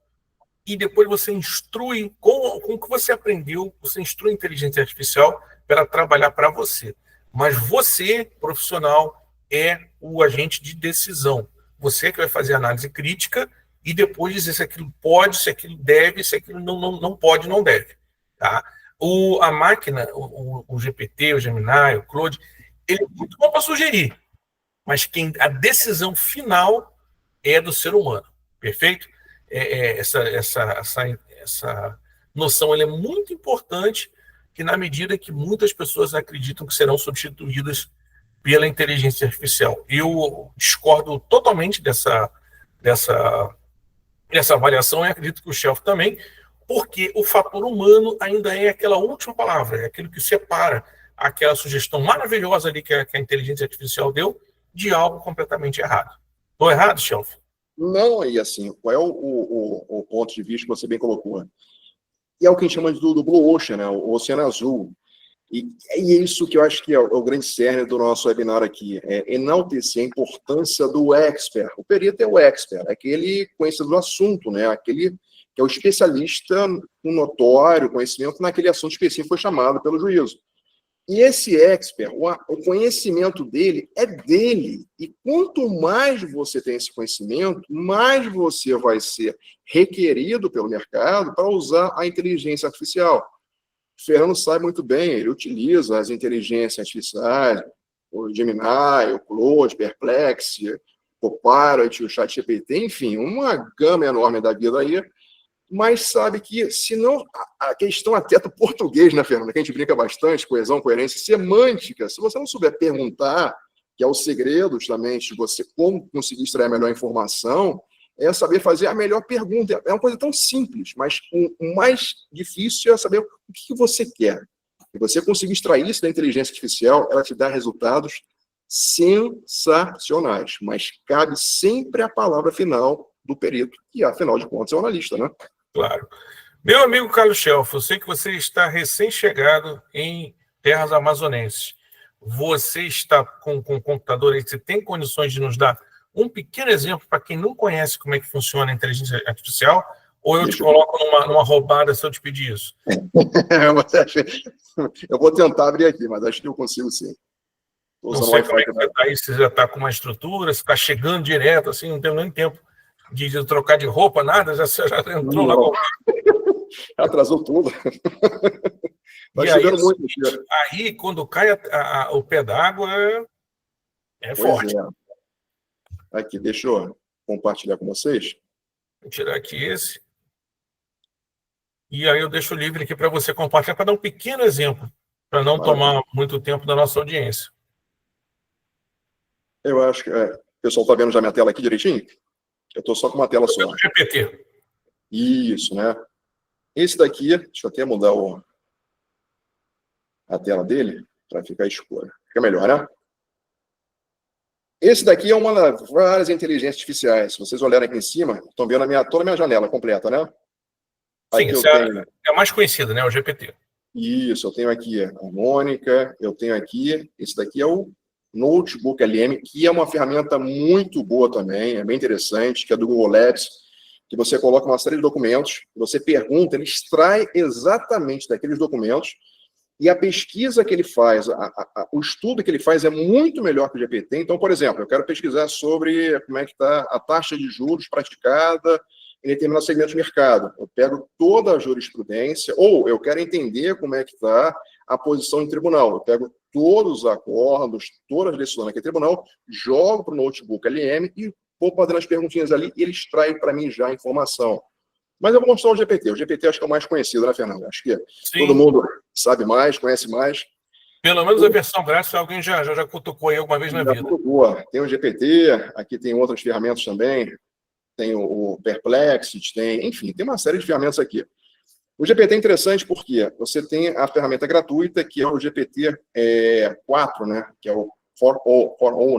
e depois você instrui, com o que você aprendeu, você instrui a inteligência artificial para trabalhar para você. Mas você, profissional, é o agente de decisão. Você que vai fazer análise crítica e depois dizer se aquilo pode, se aquilo deve, se aquilo não pode, não deve. Tá? A máquina, o GPT, o Gemini, o Claude, ele é muito bom para sugerir, mas a decisão final é do ser humano. Perfeito? Essa noção ela é muito importante, que na medida que muitas pessoas acreditam que serão substituídas pela inteligência artificial. Eu discordo totalmente dessa avaliação, e acredito que o Shelf também, porque o fator humano ainda é aquela última palavra, é aquilo que separa aquela sugestão maravilhosa ali que a inteligência artificial deu de algo completamente errado. Estou errado, Shelf? Não, e assim, qual é o ponto de vista que você bem colocou? E é o que a gente chama do Blue Ocean, né? O Oceano Azul. E é isso que eu acho que é o grande cerne do nosso webinar aqui, é enaltecer a importância do expert. O perito é o expert, aquele conhecedor do assunto, né? Aquele que é o especialista com notório conhecimento naquele assunto específico foi chamado pelo juízo. E esse expert, o conhecimento dele é dele. E quanto mais você tem esse conhecimento, mais você vai ser requerido pelo mercado para usar a inteligência artificial. O Fernando sabe muito bem, ele utiliza as inteligências artificiais, o Gemini, o Claude, Perplexity, o Copilot, o ChatGPT, enfim, uma gama enorme da vida aí, mas sabe que, se não, a questão até do português, né, Fernanda, que a gente brinca bastante, coesão, coerência, semântica, se você não souber perguntar, que é o segredo, justamente, de você como conseguir extrair a melhor informação, é saber fazer a melhor pergunta. É uma coisa tão simples, mas o mais difícil é saber o que você quer. E você conseguir extrair isso da inteligência artificial, ela te dá resultados sensacionais, mas cabe sempre a palavra final do perito, que, afinal de contas, é o analista, né? Claro. Meu amigo Carlos Shelf, eu sei que você está recém-chegado em terras amazonenses. Você está com o computador aí, você tem condições de nos dar um pequeno exemplo para quem não conhece como é que funciona a inteligência artificial? Ou eu te coloco numa roubada se eu te pedir isso? Eu vou tentar abrir aqui, mas acho que eu consigo sim. Não sei como é que você está aí, se já está com uma estrutura, se está chegando direto, assim, não tem nem tempo de trocar de roupa, nada, já entrou lá. Atrasou tudo. Vai chegando muito. Aí, quando cai o pé d'água, é forte. Aqui, deixa eu compartilhar com vocês. Vou tirar aqui esse. E aí eu deixo livre aqui para você compartilhar, para dar um pequeno exemplo, para não tomar muito tempo da nossa audiência. Eu acho que... o pessoal está vendo já minha tela aqui direitinho? Eu estou só com uma tela só. GPT. Isso, né? Esse daqui, deixa eu até mudar a tela dele, para ficar escura. Fica melhor, né? Esse daqui é uma das várias inteligências artificiais. Se vocês olharem aqui em cima, estão vendo toda a minha janela completa, né? Sim, essa é a mais conhecida, né? O GPT. Isso, eu tenho aqui a Mônica, eu tenho aqui, esse daqui é o Notebook LM, que é uma ferramenta muito boa também, é bem interessante, que é do Google Labs, que você coloca uma série de documentos, você pergunta, ele extrai exatamente daqueles documentos, e a pesquisa que ele faz, o estudo que ele faz é muito melhor que o GPT. Então, por exemplo, eu quero pesquisar sobre como é que está a taxa de juros praticada em determinado segmento de mercado. Eu pego toda a jurisprudência, ou eu quero entender como é que está a posição em tribunal. Eu pego todos os acordos, todas as decisões daquele tribunal, jogo para o Notebook LM e vou fazendo as perguntinhas ali e ele extrai para mim já a informação. Mas eu vou mostrar o GPT. O GPT acho que é o mais conhecido, né, Fernando? Acho que todo mundo sabe mais, conhece mais. Pelo menos a versão grátis, alguém já cutucou aí alguma vez na vida. Boa. Tem o GPT, aqui tem outras ferramentas também. tem o Perplexity, enfim, tem uma série de ferramentas aqui. O GPT é interessante porque você tem a ferramenta gratuita, que é o GPT-4, né, que é o For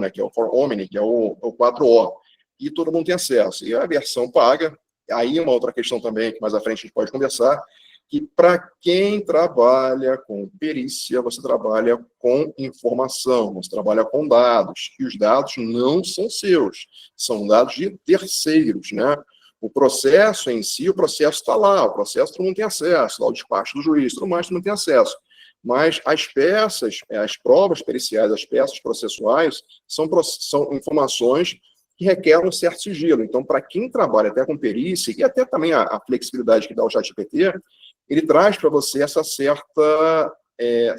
né, que é o For Omni, que é o 4O, e todo mundo tem acesso. E a versão paga, aí uma outra questão também, que mais à frente a gente pode conversar, que para quem trabalha com perícia, você trabalha com informação, você trabalha com dados, e os dados não são seus, são dados de terceiros, né? O processo em si, o processo está lá, o processo todo mundo tem acesso, lá o despacho do juiz, tudo mais, todo mundo tem acesso. Mas as peças, as provas periciais, as peças processuais, são informações que requerem um certo sigilo. Então, para quem trabalha até com perícia, e até também a flexibilidade que dá o ChatGPT, ele traz para você essa certa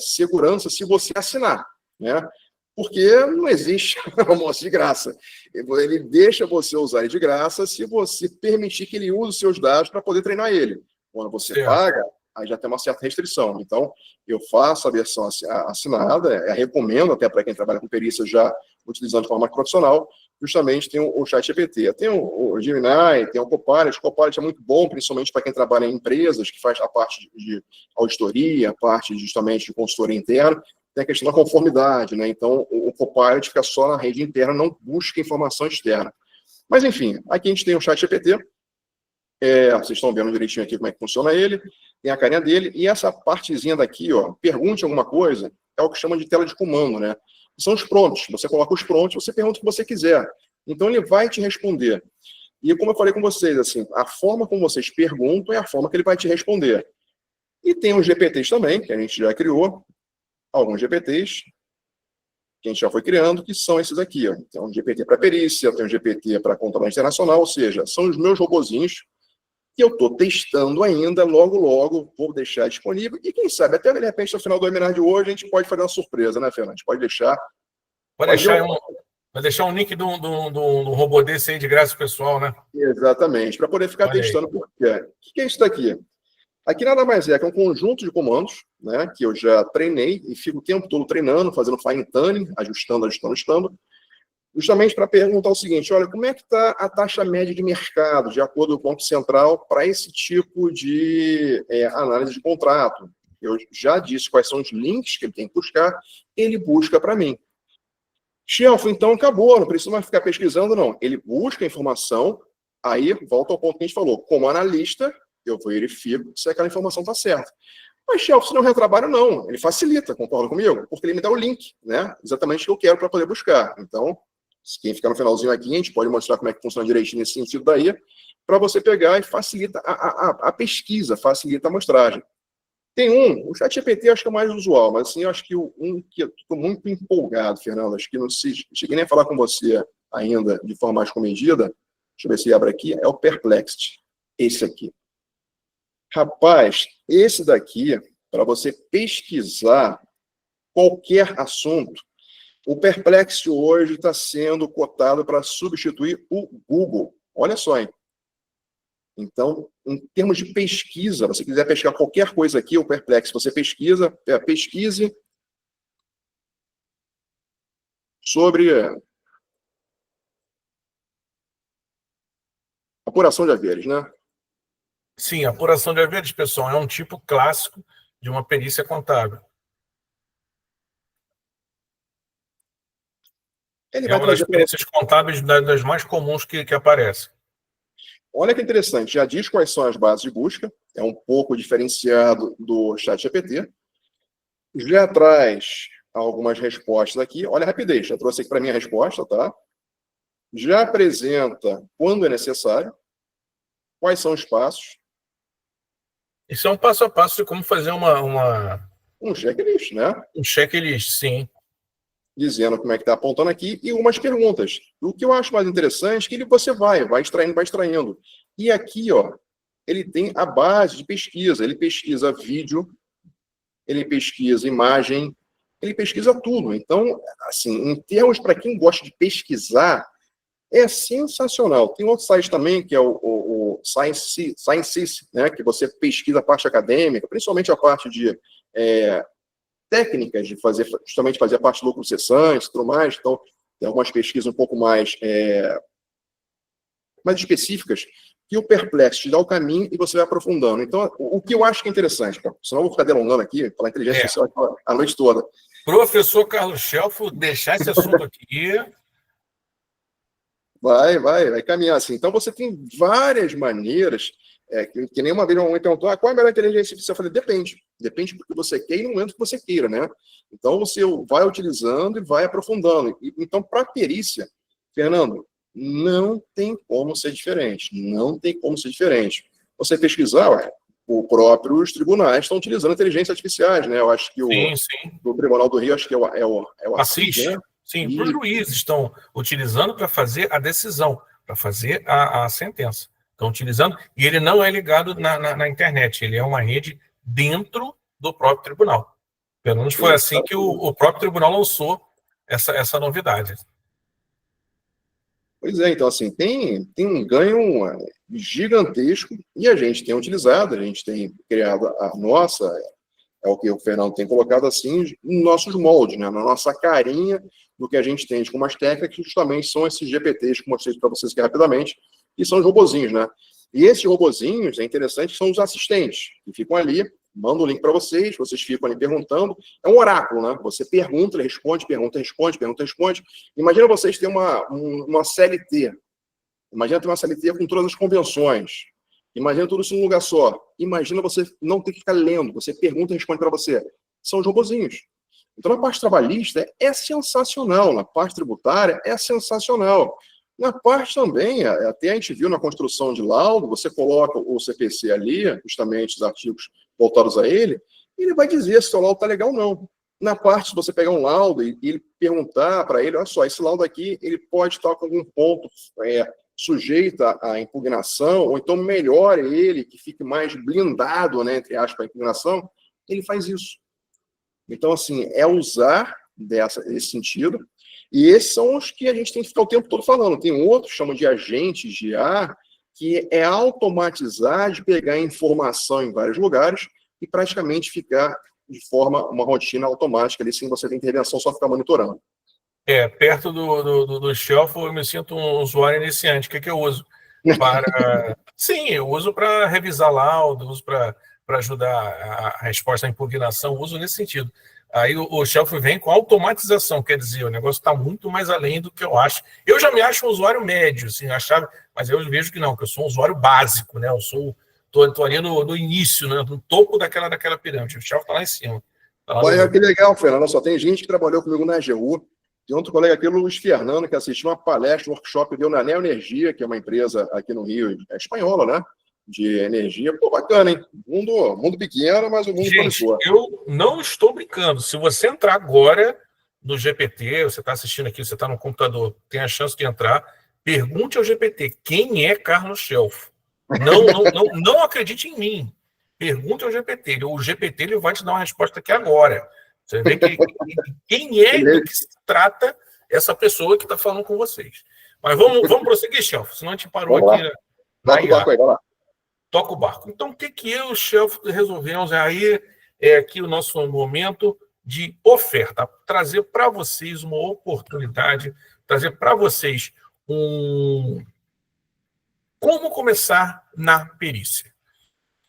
segurança se você assinar, né? Porque não existe almoço de graça. Ele deixa você usar ele de graça se você permitir que ele use os seus dados para poder treinar ele. Quando você paga, aí já tem uma certa restrição. Então, eu faço a versão assinada, recomendo até para quem trabalha com perícia já utilizando de forma profissional, justamente tem o ChatGPT. Tem o Gemini, tem o Copilot. O Copilot é muito bom, principalmente para quem trabalha em empresas, que faz a parte de auditoria, a parte justamente de consultoria interna. Tem a questão da conformidade, né? Então, o Copilot fica só na rede interna, não busca informação externa. Mas, enfim, aqui a gente tem o ChatGPT. Vocês estão vendo direitinho aqui como é que funciona ele. Tem a carinha dele. E essa partezinha daqui, ó, pergunte alguma coisa, é o que chama de tela de comando, né? São os prompts. Você coloca os prompts, você pergunta o que você quiser. Então, ele vai te responder. E como eu falei com vocês, assim, a forma como vocês perguntam é a forma que ele vai te responder. E tem os GPTs também, que a gente já criou. Alguns GPTs que a gente já foi criando, que são esses aqui. Ó. Tem um GPT para perícia, tem um GPT para contabilidade internacional, ou seja, são os meus robozinhos que eu estou testando ainda, logo vou deixar disponível. E quem sabe, até de repente, no final do webinar de hoje, a gente pode fazer uma surpresa, né, Fernando? A gente pode deixar... Vai deixar um link do robô desse aí de graça pessoal, né? Exatamente, para poder ficar testando. Por quê? O que é isso daqui? Aqui nada mais é que um conjunto de comandos, né, que eu já treinei e fico o tempo todo treinando, fazendo fine tuning, ajustando, justamente para perguntar o seguinte: olha, como é que está a taxa média de mercado, de acordo com o Banco Central, para esse tipo de análise de contrato? Eu já disse quais são os links que ele tem que buscar, ele busca para mim. Shelf, então acabou, não precisa mais ficar pesquisando, não. Ele busca a informação, aí volta ao ponto que a gente falou, como analista, eu verifico se aquela informação está certa. Mas, Shelf, se não retrabalho, não. Ele facilita, concorda comigo? Porque ele me dá o link, né? Exatamente o que eu quero para poder buscar. Então, quem ficar no finalzinho aqui, a gente pode mostrar como é que funciona direitinho nesse sentido daí, para você pegar e facilita a pesquisa, facilita a amostragem. Tem o ChatGPT acho que é o mais usual, mas assim, eu acho que um que eu estou muito empolgado, Fernando, acho que não cheguei nem a falar com você ainda de forma mais comedida, deixa eu ver se abre aqui, é o Perplexity, esse aqui. Rapaz, esse daqui, para você pesquisar qualquer assunto, o Perplexity hoje está sendo cotado para substituir o Google. Olha só, hein? Então, em termos de pesquisa, se você quiser pesquisar qualquer coisa aqui, o Perplexity, você pesquise sobre apuração de haveres, né? Sim, apuração de haveres, pessoal, é um tipo clássico de uma perícia contábil. É uma das perícias contábeis das mais comuns que aparecem. Olha que interessante, já diz quais são as bases de busca, é um pouco diferenciado do ChatGPT, já traz algumas respostas aqui, olha a rapidez, já trouxe aqui para mim a resposta, tá? Já apresenta quando é necessário, quais são os passos. Isso é um passo a passo de como fazer um checklist, né? Um checklist, sim. Dizendo como é que está apontando aqui e umas perguntas. O que eu acho mais interessante é que você vai extraindo. E aqui, ó, ele tem a base de pesquisa. Ele pesquisa vídeo, ele pesquisa imagem, ele pesquisa tudo. Então, assim, em termos para quem gosta de pesquisar, é sensacional. Tem outro site também, que é o Science, né, que você pesquisa a parte acadêmica, principalmente a parte de técnicas de justamente fazer a parte de lucro cessante e tudo mais. Então, tem algumas pesquisas um pouco mais mais específicas, que o Perplexo te dá o caminho e você vai aprofundando. Então, o que eu acho que é interessante, cara, senão eu vou ficar delongando aqui, falar inteligência artificial a noite toda. Professor Carlos Schelfo, deixar esse assunto aqui. Vai caminhar assim. Então, você tem várias maneiras, que nem uma vez um perguntou, qual é a melhor inteligência artificial? Eu falei, depende do que você quer e no momento que você queira, né? Então, você vai utilizando e vai aprofundando. Então, para perícia, Fernando, não tem como ser diferente. Não tem como ser diferente. Você pesquisar, os próprios tribunais estão utilizando inteligências artificiais, né? Eu acho que o Tribunal do Rio, acho que é o Assis, né? Sim, os juízes estão utilizando para fazer a decisão, para fazer a sentença. Estão utilizando, e ele não é ligado na internet, ele é uma rede dentro do próprio tribunal. Pelo menos foi assim que o próprio tribunal lançou essa novidade. Pois é, então assim, tem um ganho gigantesco e a gente tem utilizado, a gente tem criado a nossa, é o que o Fernando tem colocado assim, nos nossos moldes, né, na nossa carinha do que a gente tem como as técnicas, que justamente são esses GPTs que eu mostrei para vocês aqui rapidamente, e são os robozinhos, né? E esses robozinhos, é interessante, são os assistentes, que ficam ali, mando o link para vocês ficam ali perguntando, é um oráculo, né? Você pergunta, ele responde, pergunta, responde, pergunta, responde. Imagina vocês terem uma CLT, imagina ter uma CLT com todas as convenções, imagina tudo isso num lugar só, imagina você não ter que ficar lendo, você pergunta e responde para você. São os robozinhos. Então, na parte trabalhista é sensacional, na parte tributária é sensacional. Na parte também, até a gente viu na construção de laudo, você coloca o CPC ali, justamente os artigos voltados a ele, e ele vai dizer se o laudo está legal ou não. Na parte, se você pegar um laudo e ele perguntar para ele, olha só, esse laudo aqui, ele pode estar com algum ponto sujeito à impugnação, ou então melhore ele, que fique mais blindado, né, entre aspas, a impugnação, ele faz isso. Então, assim, é usar esse sentido, e esses são os que a gente tem que ficar o tempo todo falando. Tem outros, chamam de agentes de IA, que é automatizar de pegar informação em vários lugares e praticamente ficar de forma, uma rotina automática ali, sem você ter intervenção, só ficar monitorando. Perto do Shelf, eu me sinto um usuário iniciante. O que eu uso? Sim, eu uso para revisar laudo, uso para ajudar a resposta à impugnação, uso nesse sentido. Aí o Shelf vem com automatização, quer dizer, o negócio está muito mais além do que eu acho. Eu já me acho um usuário médio, assim, mas eu vejo que não, que eu sou um usuário básico, né? Eu estou ali no início, né? No topo daquela pirâmide. O Shelf está lá em cima. Olha que legal, Fernando. Só tem gente que trabalhou comigo na AGU. Tem outro colega aqui, o Luiz Fernando, que assistiu uma palestra, um workshop, deu na Neo Energia, que é uma empresa aqui no Rio, espanhola, né? De energia. Pô, bacana, hein? Mundo pequeno, mas o mundo promissor. Eu não estou brincando. Se você entrar agora no GPT, você está assistindo aqui, você está no computador, tem a chance de entrar, pergunte ao GPT quem é Carlos Schelfo. Não acredite em mim. Pergunte ao GPT. O GPT ele vai te dar uma resposta aqui agora. Você vê quem é e do que se trata essa pessoa que está falando com vocês. Mas vamos prosseguir, Schelfo, senão a gente parou aqui. Toca o barco aí, vai lá. Toca o barco. Então, o que eu e o Schelfo resolvemos aí aqui o nosso momento de oferta, trazer para vocês uma oportunidade, trazer para vocês como começar na perícia.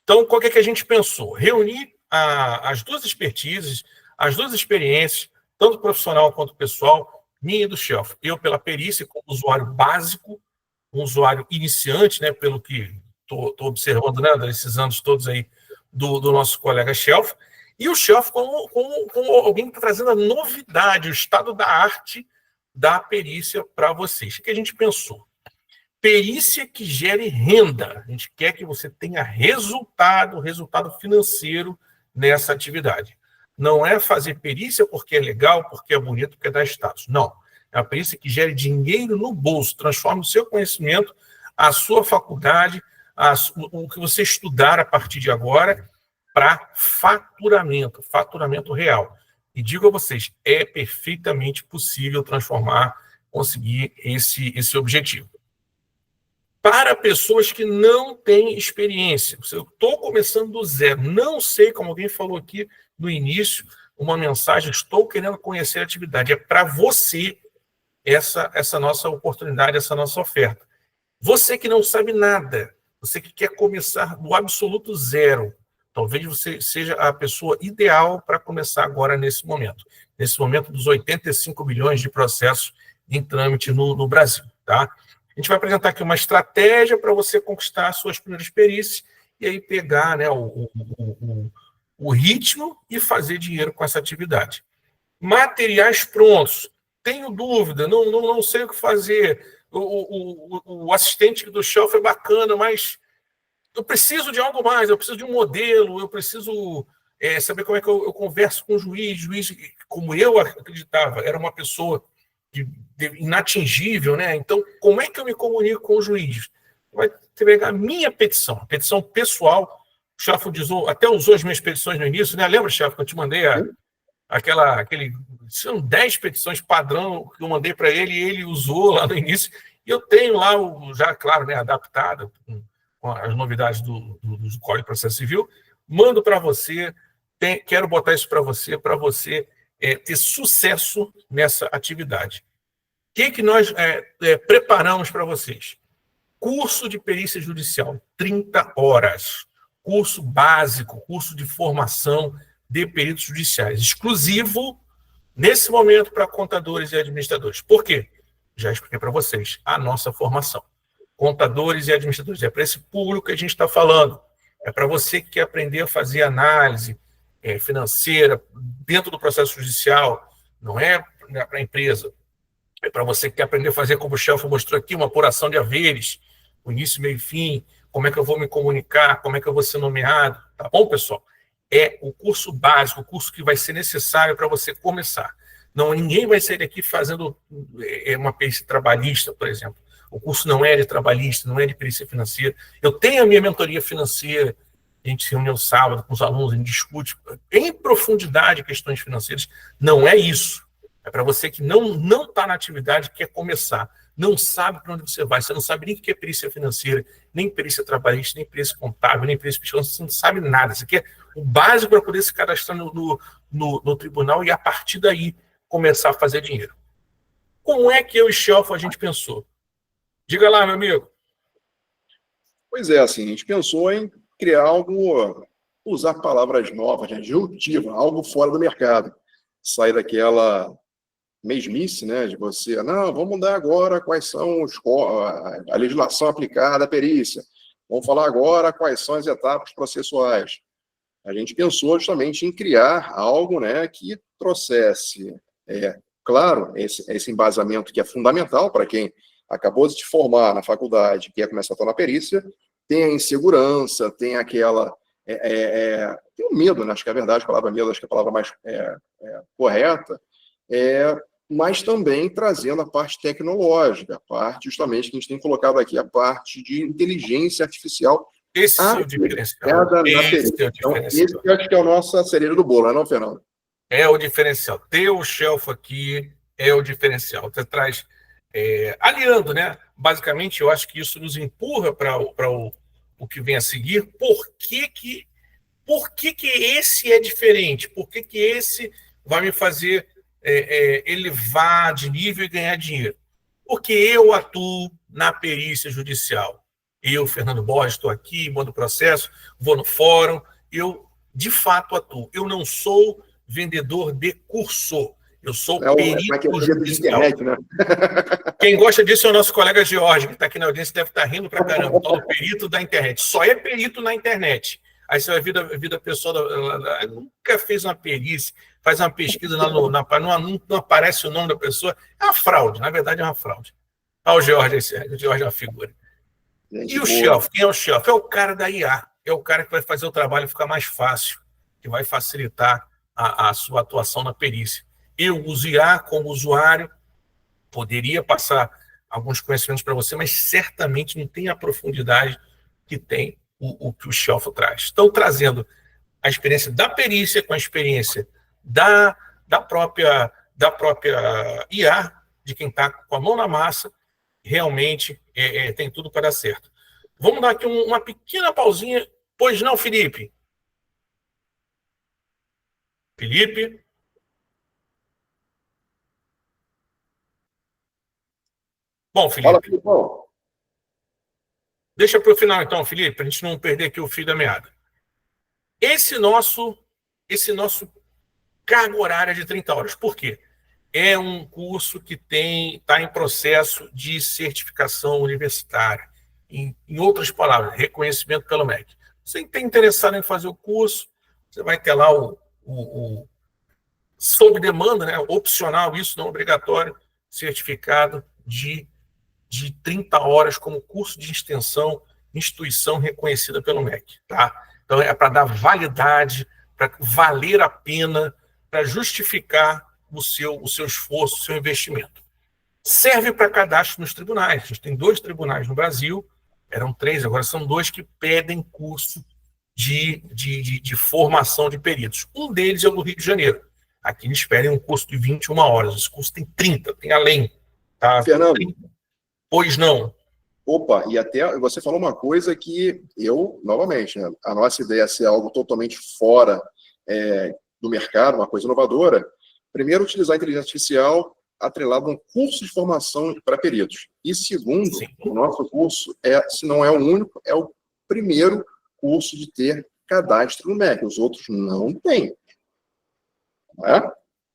Então, o que a gente pensou? Reunir as duas expertises, as duas experiências, tanto profissional quanto pessoal, minha e do Schelfo. Eu pela perícia, como usuário básico, um usuário iniciante, né, pelo que estou observando, né, desses anos todos aí do nosso colega Schelfo, e o Schelfo como alguém que está trazendo a novidade, o estado da arte da perícia para vocês. O que a gente pensou? Perícia que gere renda. A gente quer que você tenha resultado financeiro nessa atividade. Não é fazer perícia porque é legal, porque é bonito, porque dá status. Não. É uma perícia que gere dinheiro no bolso, transforma o seu conhecimento, a sua faculdade, o que você estudar a partir de agora, para faturamento real. E digo a vocês, é perfeitamente possível conseguir esse objetivo. Para pessoas que não têm experiência, eu estou começando do zero, não sei, como alguém falou aqui no início, uma mensagem, estou querendo conhecer a atividade, é para você essa nossa oportunidade, essa nossa oferta. Você que não sabe nada, você que quer começar do absoluto zero, talvez você seja a pessoa ideal para começar agora nesse momento dos 85 milhões de processos em trâmite no Brasil. Tá? A gente vai apresentar aqui uma estratégia para você conquistar as suas primeiras perícias e aí pegar, né, o ritmo e fazer dinheiro com essa atividade. Materiais prontos. Tenho dúvida, não sei o que fazer. O assistente do shelf é bacana, mas eu preciso de algo mais, eu preciso de um modelo, eu preciso saber como é que eu converso com o juiz, como eu acreditava, era uma pessoa inatingível, né? Então, como é que eu me comunico com o juiz? Vai pegar a minha petição, a petição pessoal. O Chafo até usou as minhas petições no início, né? Lembra, Chafo, que eu te mandei são 10 petições padrão que eu mandei para ele e ele usou lá no início. E eu tenho lá, já, claro, né, adaptada com as novidades do Código de Processo Civil. Mando para você, quero botar isso para você ter sucesso nessa atividade. O que nós preparamos para vocês? Curso de perícia judicial, 30 horas. Curso básico, curso de formação de peritos judiciais, exclusivo, nesse momento, para contadores e administradores. Por quê? Já expliquei para vocês, a nossa formação. Contadores e administradores, é para esse público que a gente está falando. É para você que quer aprender a fazer análise financeira dentro do processo judicial, não é para a empresa. É para você que quer aprender a fazer, como o Shelf mostrou aqui, uma apuração de haveres, o início, meio e fim, como é que eu vou me comunicar, como é que eu vou ser nomeado. Tá bom, pessoal? É o curso básico, o curso que vai ser necessário para você começar. Não, ninguém vai sair daqui fazendo uma perícia trabalhista, por exemplo. O curso não é de trabalhista, não é de perícia financeira. Eu tenho a minha mentoria financeira, a gente se reúne no sábado com os alunos, a gente discute em profundidade questões financeiras. Não é isso. É para você que não está na atividade, quer começar, não sabe para onde você vai, você não sabe nem o que é perícia financeira, nem perícia trabalhista, nem perícia contábil, nem perícia fiscal, você não sabe nada. Você quer o básico para poder se cadastrar no tribunal e, a partir daí, começar a fazer dinheiro. Como é que eu e Shelf a gente pensou? Diga lá, meu amigo. Pois é, assim, a gente pensou em criar algo, usar palavras novas, né, disruptiva, algo fora do mercado. Sair daquela mesmice, né, de você, não, vamos mudar agora quais são a legislação aplicada à perícia. Vamos falar agora quais são as etapas processuais. A gente pensou justamente em criar algo, né, que trouxesse, claro, esse embasamento que é fundamental para quem acabou de se formar na faculdade, quer começar a atuar na perícia, tem a insegurança, tem aquela... tem o medo, né? Acho que é a verdade, a palavra medo, acho que é a palavra mais correta, mas também trazendo a parte tecnológica, a parte justamente que a gente tem colocado aqui, a parte de inteligência artificial. Esse é o diferencial. Então, esse eu acho que é o nosso cereja do bolo, não é, Fernando? É o diferencial. Ter o Shelf aqui é o diferencial. Você traz, aliando, né? Basicamente, eu acho que isso nos empurra para o que vem a seguir. Por que esse é diferente? Por que esse vai me fazer elevar de nível e ganhar dinheiro? Porque eu atuo na perícia judicial. Eu, Fernando Borges, estou aqui, mando processo, vou no fórum, eu, de fato, atuo. Eu não sou vendedor de curso, eu sou perito judicial. Internet, né? Quem gosta disso é o nosso colega Jorge, que está aqui na audiência, deve estar rindo pra caramba, todo perito da internet. Só é perito na internet. Aí você vai ver a vida pessoal, nunca fez uma perícia, faz uma pesquisa lá não aparece o nome da pessoa. É uma fraude, na verdade é uma fraude. Olha o Jorge, o Jorge é uma figura. E o Shelf, quem é o Shelf? É o cara da IA, é o cara que vai fazer o trabalho ficar mais fácil, que vai facilitar a sua atuação na perícia. Eu uso IA como usuário, poderia passar alguns conhecimentos para você, mas certamente não tem a profundidade que tem o que o Shelf traz. Estão trazendo a experiência da perícia com a experiência da própria IA, de quem está com a mão na massa, realmente tem tudo para dar certo. Vamos dar aqui uma pequena pausinha. Pois não, Felipe? Felipe? Bom, Felipe. Fala, Filipão. Deixa para o final, então, Felipe, para a gente não perder aqui o fio da meada. Esse nosso carga horária de 30 horas. Por quê? É um curso que está em processo de certificação universitária. Em outras palavras, reconhecimento pelo MEC. Você está interessado em fazer o curso, você vai ter lá o sob demanda, né, opcional, isso não obrigatório, certificado de 30 horas como curso de extensão, instituição reconhecida pelo MEC. Tá? Então, é para dar validade, para valer a pena, para justificar o seu esforço, o seu investimento. Serve para cadastro nos tribunais. A gente tem 2 tribunais no Brasil, eram 3, agora são 2 que pedem curso de formação de peritos. Um deles é o do Rio de Janeiro. Aqui eles pedem um curso de 21 horas. Esse curso tem 30, tem além. Tá? Fernando. 30. Pois não. Opa, e até você falou uma coisa que novamente, né, a nossa ideia é ser algo totalmente fora do mercado, uma coisa inovadora. Primeiro, utilizar a inteligência artificial atrelado a um curso de formação para peritos. E segundo, sim, o nosso curso se não é o único, é o primeiro curso de ter cadastro no MEC. Os outros não têm. Não é?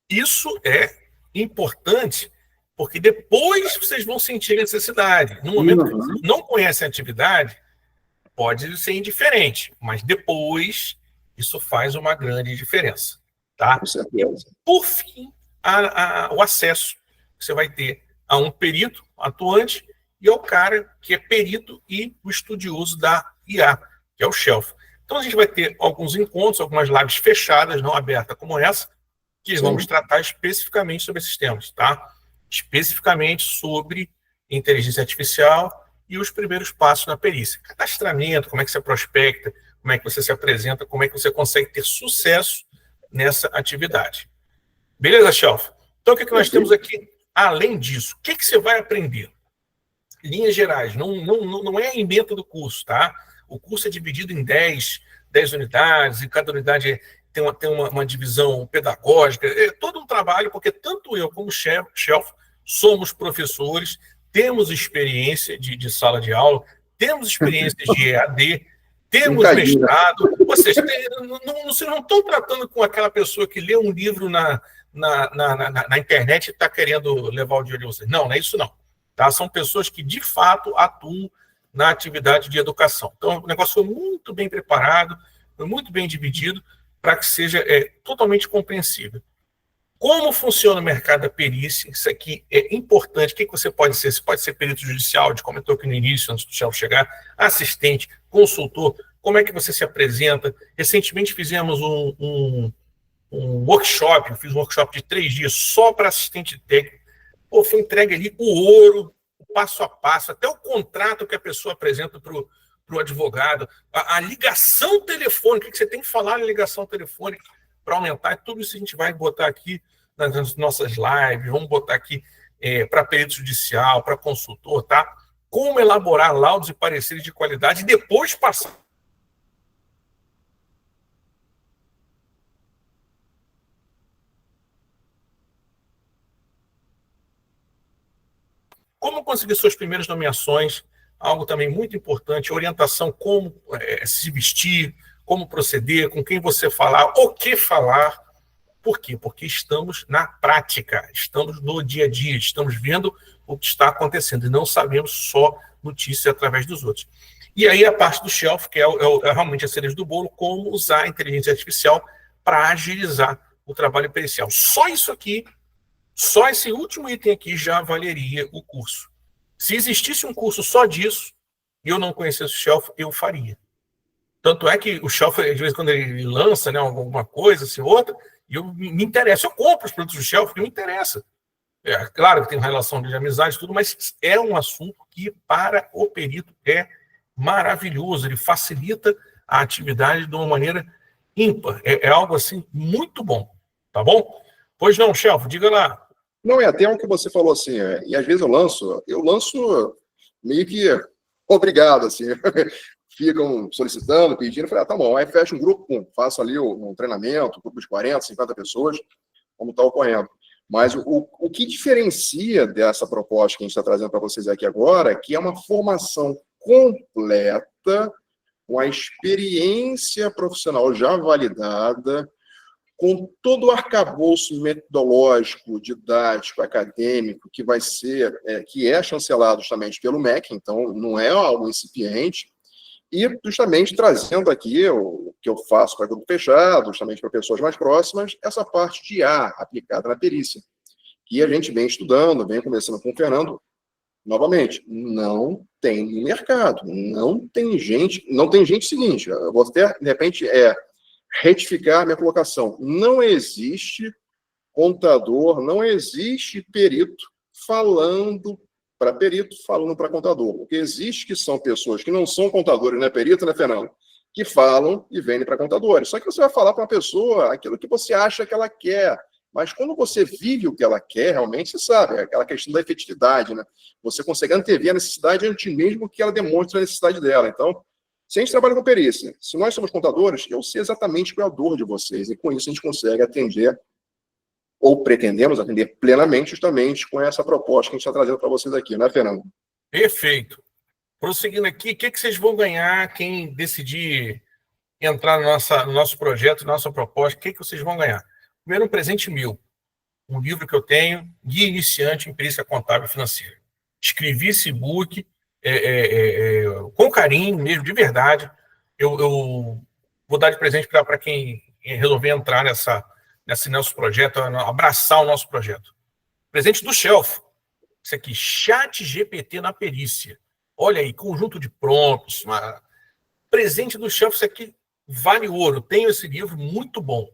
Isso é importante, porque depois vocês vão sentir a necessidade. No momento que vocês não conhecem a atividade, pode ser indiferente, mas depois isso faz uma grande diferença. Tá? E, por fim, o acesso que você vai ter a um perito atuante e ao cara que é perito e o estudioso da IA, que é o Shelf. Então, a gente vai ter alguns encontros, algumas lives fechadas, não abertas como essa, que vamos tratar especificamente sobre esses temas, tá? Especificamente sobre inteligência artificial e os primeiros passos na perícia. Cadastramento, como é que você prospecta, como é que você se apresenta, como é que você consegue ter sucesso nessa atividade. Beleza, Shelf? Então, o que nós temos aqui, além disso? O que você vai aprender? Linhas gerais, não é a ementa do curso, tá? O curso é dividido em 10 unidades, e cada unidade tem uma divisão pedagógica, é todo um trabalho, porque tanto eu como o Shelf somos professores, temos experiência de sala de aula, temos experiência de EAD, temos mestrado, ou seja, vocês não estão tratando com aquela pessoa que lê um livro na internet e está querendo levar o dinheiro de vocês. Não é isso não. Tá? São pessoas que, de fato, atuam na atividade de educação. Então, o negócio foi muito bem preparado, foi muito bem dividido, para que seja totalmente compreensível. Como funciona o mercado da perícia? Isso aqui é importante. O que você pode ser? Você pode ser perito judicial, a gente comentou aqui no início, antes do Shelf chegar, assistente, consultor, como é que você se apresenta? Recentemente fizemos um workshop, eu fiz um workshop de 3 dias só para assistente técnico. Pô, foi entregue ali o ouro, o passo a passo, até o contrato que a pessoa apresenta para o advogado, a ligação telefônica, o que você tem que falar na ligação telefônica para aumentar, tudo isso a gente vai botar aqui nas nossas lives, vamos botar aqui para perito judicial, para consultor, tá? Como elaborar laudos e pareceres de qualidade e depois passar. Como conseguir suas primeiras nomeações, algo também muito importante, orientação, como se vestir, como proceder, com quem você falar, o que falar. Por quê? Porque estamos na prática, estamos no dia a dia, estamos vendo o que está acontecendo e não sabemos só notícias através dos outros. E aí a parte do Shelf, que é realmente a cereja do bolo, como usar a inteligência artificial para agilizar o trabalho pericial. Só isso aqui, só esse último item aqui já valeria o curso. Se existisse um curso só disso, e eu não conhecesse o Shelf, eu faria. Tanto é que o Shelf, de vez em quando ele lança, né, alguma coisa, assim, outra, e eu me interessa. Eu compro os produtos do Shelf, porque me interessa. Claro que tem relação de amizade e tudo, mas é um assunto que, para o perito, é maravilhoso. Ele facilita a atividade de uma maneira ímpar. É algo, assim, muito bom. Tá bom? Pois não, Shelf, diga lá. Não, é até o que você falou, assim, e às vezes eu lanço meio que obrigado, assim. Ficam solicitando, pedindo, eu falei, tá bom, aí fecha um grupo, faço ali um treinamento, um grupo de 40, 50 pessoas, como está ocorrendo. Mas o que diferencia dessa proposta que a gente está trazendo para vocês aqui agora, é que é uma formação completa, com a experiência profissional já validada, com todo o arcabouço metodológico, didático, acadêmico, que vai ser, que é chancelado justamente pelo MEC, então não é algo incipiente, e justamente trazendo aqui o que eu faço para grupo fechado, justamente para pessoas mais próximas, essa parte de IA aplicada na perícia, que a gente vem estudando, vem conversando com o Fernando. Novamente, não tem no mercado, não tem gente seguinte, eu vou até, de repente, retificar a minha colocação. Não existe contador, não existe perito falando para perito, falando para contador. O que existe que são pessoas que não são contadores, né, perito, né, Fernando? Que falam e vendem para contadores. Só que você vai falar para uma pessoa aquilo que você acha que ela quer. Mas quando você vive o que ela quer, realmente, você sabe, é aquela questão da efetividade, né? Você consegue antever a necessidade antes mesmo que ela demonstre a necessidade dela. Então, se a gente trabalha com perícia, se nós somos contadores, eu sei exatamente qual é a dor de vocês, e com isso a gente consegue atender, ou pretendemos atender plenamente, justamente com essa proposta que a gente está trazendo para vocês aqui, né, Fernando? Perfeito. Prosseguindo aqui, o que vocês vão ganhar quem decidir entrar no nosso projeto, na nossa proposta? O que vocês vão ganhar? Primeiro, um presente meu. Um livro que eu tenho, Guia Iniciante em Perícia Contábil e Financeira. Escrevi esse e-book com carinho mesmo, de verdade. Eu vou dar de presente para quem resolver entrar nesse nosso projeto, abraçar o nosso projeto. Presente do Shelf. Isso aqui, ChatGPT na perícia. Olha aí, conjunto de prompts. Presente do Shelf, isso aqui vale ouro. Tenho esse livro, muito bom.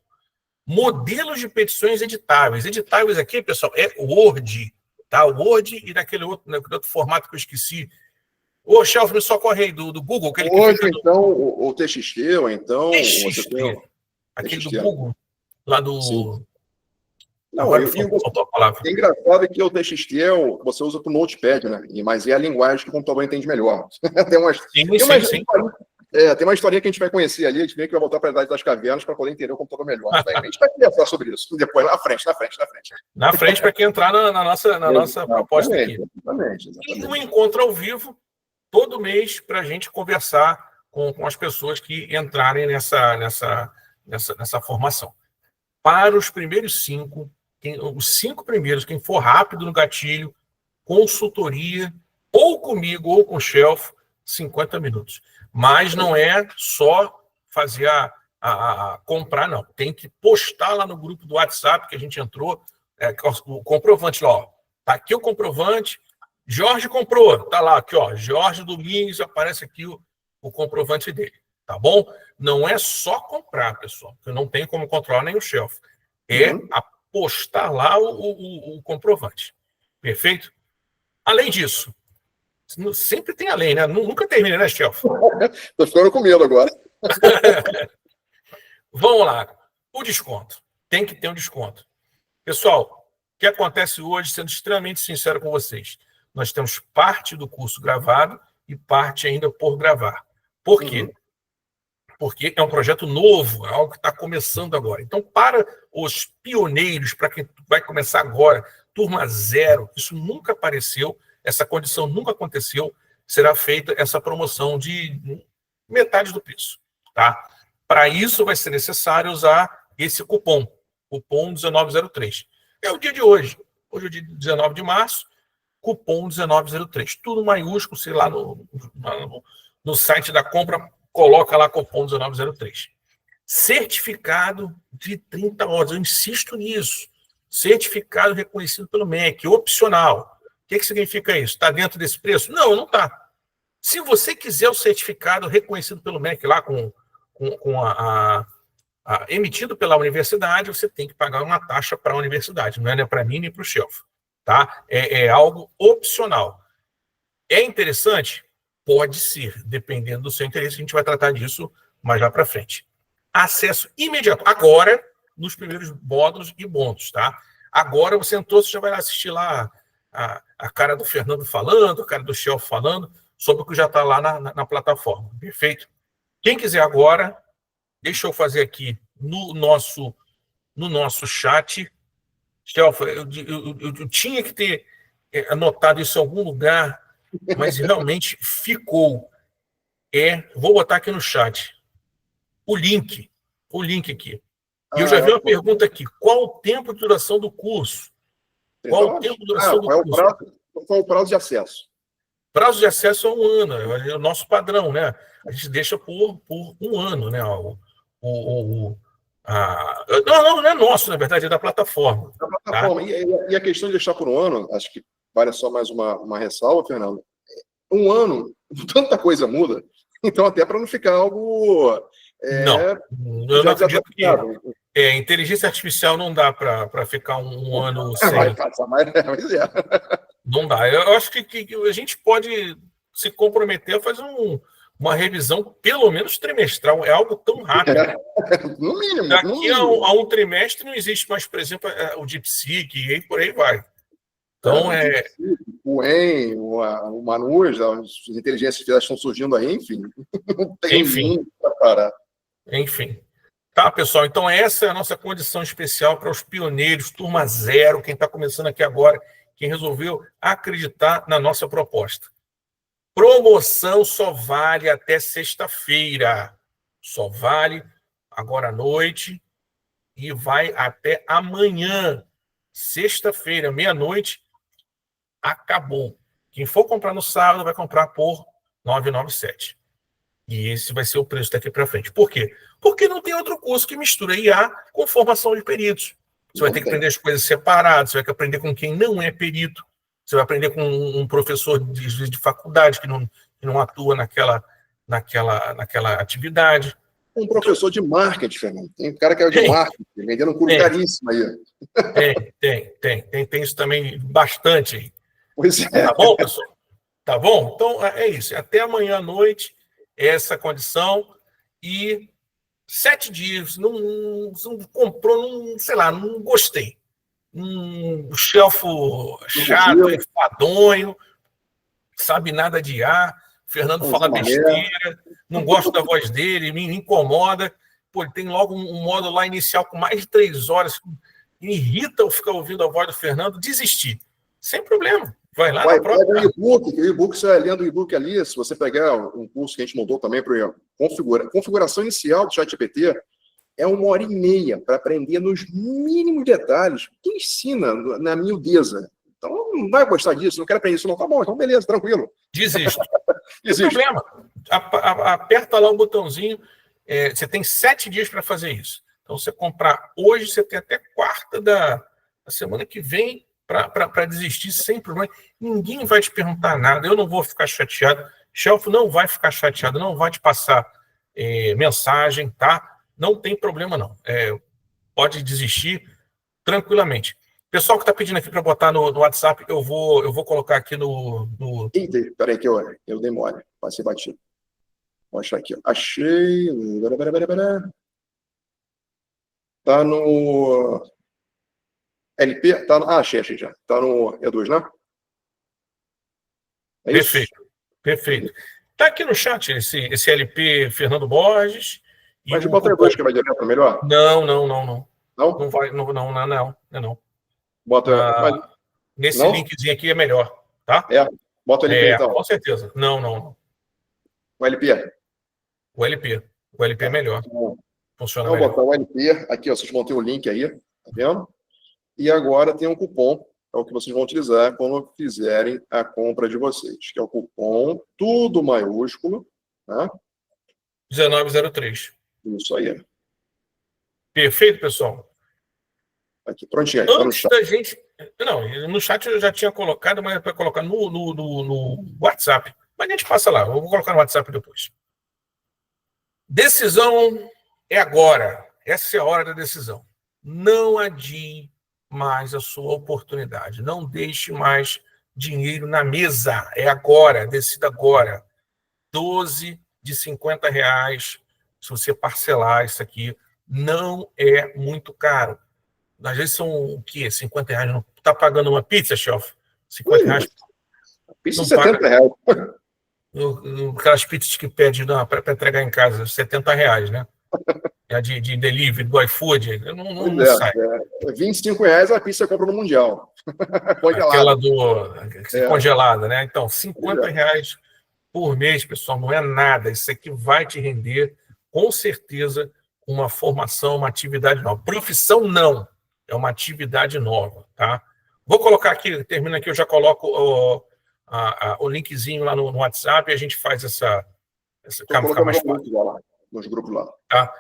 Modelos de petições editáveis. Editáveis aqui, pessoal, é Word, tá? Word e naquele outro formato que eu esqueci. Ô, Shelf, me socorre aí do Google. Aquele Word, então, o TXT, ou então... TXT, aquele do Google, lá do... Sim. Não, agora faltou a palavra. É engraçado que o TXT você usa para o Notepad, né? Mas é a linguagem que o computador entende melhor. Tem uma historinha que a gente vai conhecer ali, a gente vem que vai voltar para a Idade das Cavernas para poder entender o computador melhor. A gente vai conversar sobre isso depois, na frente. Na frente, para quem entrar na nossa proposta aqui. Exatamente. E um encontro ao vivo, todo mês, para a gente conversar com as pessoas que entrarem nessa formação. Para os primeiros 5, os 5 primeiros, quem for rápido no gatilho, consultoria, ou comigo, ou com o Shelf, 50 minutos. Mas não é só fazer a comprar, não. Tem que postar lá no grupo do WhatsApp que a gente entrou, o comprovante lá, ó. Tá aqui o comprovante. Jorge comprou, tá lá, aqui, ó. Jorge Domingos, aparece aqui o comprovante dele, tá bom? Não é só comprar, pessoal, porque não tem como controlar nem o Shelf. É apostar lá o comprovante. Perfeito? Além disso, sempre tem além, né? Nunca termina, né, Shelf? Tô ficando com medo agora. Vamos lá. O desconto. Tem que ter um desconto. Pessoal, o que acontece hoje, sendo extremamente sincero com vocês, nós temos parte do curso gravado e parte ainda por gravar. Por quê? Porque é um projeto novo, é algo que está começando agora. Então, para os pioneiros, para quem vai começar agora, turma 0, isso nunca apareceu, essa condição nunca aconteceu, será feita essa promoção de metade do preço. Tá? Para isso, vai ser necessário usar esse cupom 1903. É o dia de hoje. Hoje é o dia 19 de março, cupom 1903. Tudo maiúsculo, sei lá, no site da compra, coloca lá cupom 1903. Certificado de 30 horas, eu insisto nisso. Certificado reconhecido pelo MEC, opcional. O que significa isso? Está dentro desse preço? Não, não está. Se você quiser o certificado reconhecido pelo MEC lá emitido pela universidade, você tem que pagar uma taxa para a universidade, não é para mim nem para o Shelf. Tá? É algo opcional. É interessante? Pode ser, dependendo do seu interesse, a gente vai tratar disso mais lá para frente. Acesso imediato. Agora, nos primeiros módulos e bônus, tá? Agora você entrou, você já vai assistir lá a cara do Fernando falando, a cara do Shelf falando, sobre o que já está lá na plataforma. Perfeito? Quem quiser agora, deixa eu fazer aqui no nosso chat. Shelf, eu tinha que ter anotado isso em algum lugar. mas realmente ficou. Vou botar aqui no chat o link aqui. E eu já vi uma pergunta aqui: qual o tempo de duração do curso? Qual o tempo de duração do curso? Qual é o prazo de acesso? Prazo de acesso é 1 ano, é o nosso padrão, né? A gente deixa por 1 ano, né? Não é nosso, na verdade, é da plataforma. Da plataforma. Tá? E a questão de deixar por 1 ano, acho que vale só mais uma ressalva, Fernando. 1 ano, tanta coisa muda, então até para não ficar algo... não, eu não acredito que... inteligência artificial não dá para ficar um ano sem... Vai passar mais... Não dá. Eu acho que a gente pode se comprometer a fazer uma revisão, pelo menos trimestral. É algo tão rápido. No mínimo. Daqui a um trimestre não existe mais, por exemplo, o DeepSeek e por aí vai. Então, o EN, o Manus, as inteligências artificiais estão surgindo aí, enfim. Não tem muito para parar. Enfim. Tá, pessoal? Então, essa é a nossa condição especial para os pioneiros, turma 0, quem está começando aqui agora, quem resolveu acreditar na nossa proposta. Promoção só vale até sexta-feira. Só vale agora à noite e vai até amanhã. Sexta-feira, meia-noite, acabou. Quem for comprar no sábado vai comprar por R$ 997. E esse vai ser o preço daqui para frente. Por quê? Porque não tem outro curso que mistura IA com formação de peritos. Você vai ter que aprender as coisas separadas, você vai ter que aprender com quem não é perito, você vai aprender com um professor de faculdade que não atua naquela atividade. Um professor de marketing, Fernando. Tem um cara que é de marketing, vendendo um curso caríssimo aí. Tem isso também bastante aí. Pois é. Tá bom, pessoal? Tá bom? Então, é isso. Até amanhã à noite, essa condição. E 7 dias, não comprou, sei lá, não gostei. Um shelfo chato, enfadonho, sabe nada de IA, Fernando fala besteira, não gosto da voz dele, me incomoda. Pô, ele tem logo um módulo lá inicial com mais de 3 horas, me irrita eu ficar ouvindo a voz do Fernando, desistir. Sem problema. Vai lá na própria. Pega o e-book, você vai lendo o e-book ali, se você pegar um curso que a gente montou também para configuração inicial do ChatGPT, é 1h30 para aprender nos mínimos detalhes que ensina na miudeza. Então, não vai gostar disso, não quero aprender isso, não. Tá bom, então beleza, tranquilo. Desiste. Não tem problema. Aperta lá o botãozinho. Você tem 7 dias para fazer isso. Então, você comprar hoje, você tem até quarta da semana que vem para desistir sem problema. Ninguém vai te perguntar nada. Eu não vou ficar chateado. Shelf não vai ficar chateado, não vai te passar mensagem, tá? Não tem problema, não. Pode desistir tranquilamente. Pessoal que está pedindo aqui para botar no WhatsApp, eu vou colocar aqui no... Eita, peraí que eu dei mole. Passei batido. Vou achar aqui. Achei. Tá no... LP? Achei já. Tá no E2, né? Perfeito. Tá aqui no chat esse LP Fernando Borges. Mas bota E2 que vai direto, melhor? Não. Não? Não vai, não. Bota... Nesse linkzinho aqui é melhor, tá? Bota o LP então. Com certeza. Não. O LP? O LP é melhor. Funciona melhor. Vou botar o LP. Aqui, vocês vão ter o link aí, tá vendo? E agora tem um cupom, é o que vocês vão utilizar quando fizerem a compra de vocês, que é o cupom tudo maiúsculo, né? 1903. Isso aí. Perfeito, pessoal? Aqui, prontinho. Antes da gente... Não, no chat eu já tinha colocado, mas é para colocar no WhatsApp. Mas a gente passa lá, eu vou colocar no WhatsApp depois. Decisão é agora. Essa é a hora da decisão. Não adie mais a sua oportunidade. Não deixe mais dinheiro na mesa. É agora, decida agora. 12 de R$50. Se você parcelar isso aqui, não é muito caro. Às vezes são o quê? R$50. Não está pagando uma pizza, Shelf? R$50. Pizza R$70. Aquelas pizzas que pede para entregar em casa, R$70, né? de delivery, do iFood, não Pois sai. é, R$ 25 a pizza compra no Mundial. Aquela Congelada. congelada, né? Então, Pois R$ 50 por mês, pessoal, não é nada. Isso aqui vai te render, com certeza, uma formação, uma atividade nova. Profissão, não. É uma atividade nova, tá? Vou colocar aqui, termina aqui, eu já coloco o linkzinho lá no WhatsApp e a gente faz essa Estou ficar colocando mais no fácil. grupo lá, nos grupos lá. Tá?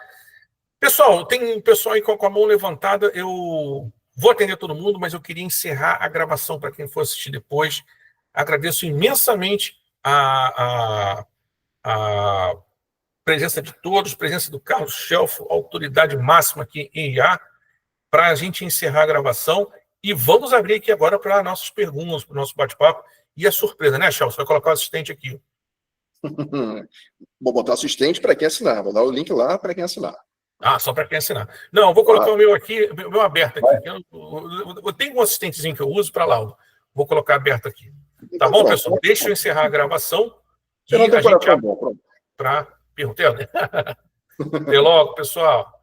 Pessoal, tem pessoal aí com a mão levantada. Eu vou atender todo mundo, mas eu queria encerrar a gravação para quem for assistir depois. Agradeço imensamente a presença de todos, presença do Carlos Schelfo, autoridade máxima aqui em IA, para a gente encerrar a gravação. E vamos abrir aqui agora para nossas perguntas, para o nosso bate-papo. E a surpresa, né, Schelfo? Você vai colocar o assistente aqui. Vou botar assistente para quem assinar. Vou dar o link lá para quem assinar. Só para quem assinar. Não, eu vou colocar o meu aqui, o meu aberto aqui. Eu tenho um assistentezinho que eu uso para lá. Vou colocar aberto aqui. Tá bom, pessoal? Deixa eu encerrar a gravação. Você não tem a gente coração bom, pronto. para perguntar. Até logo, pessoal.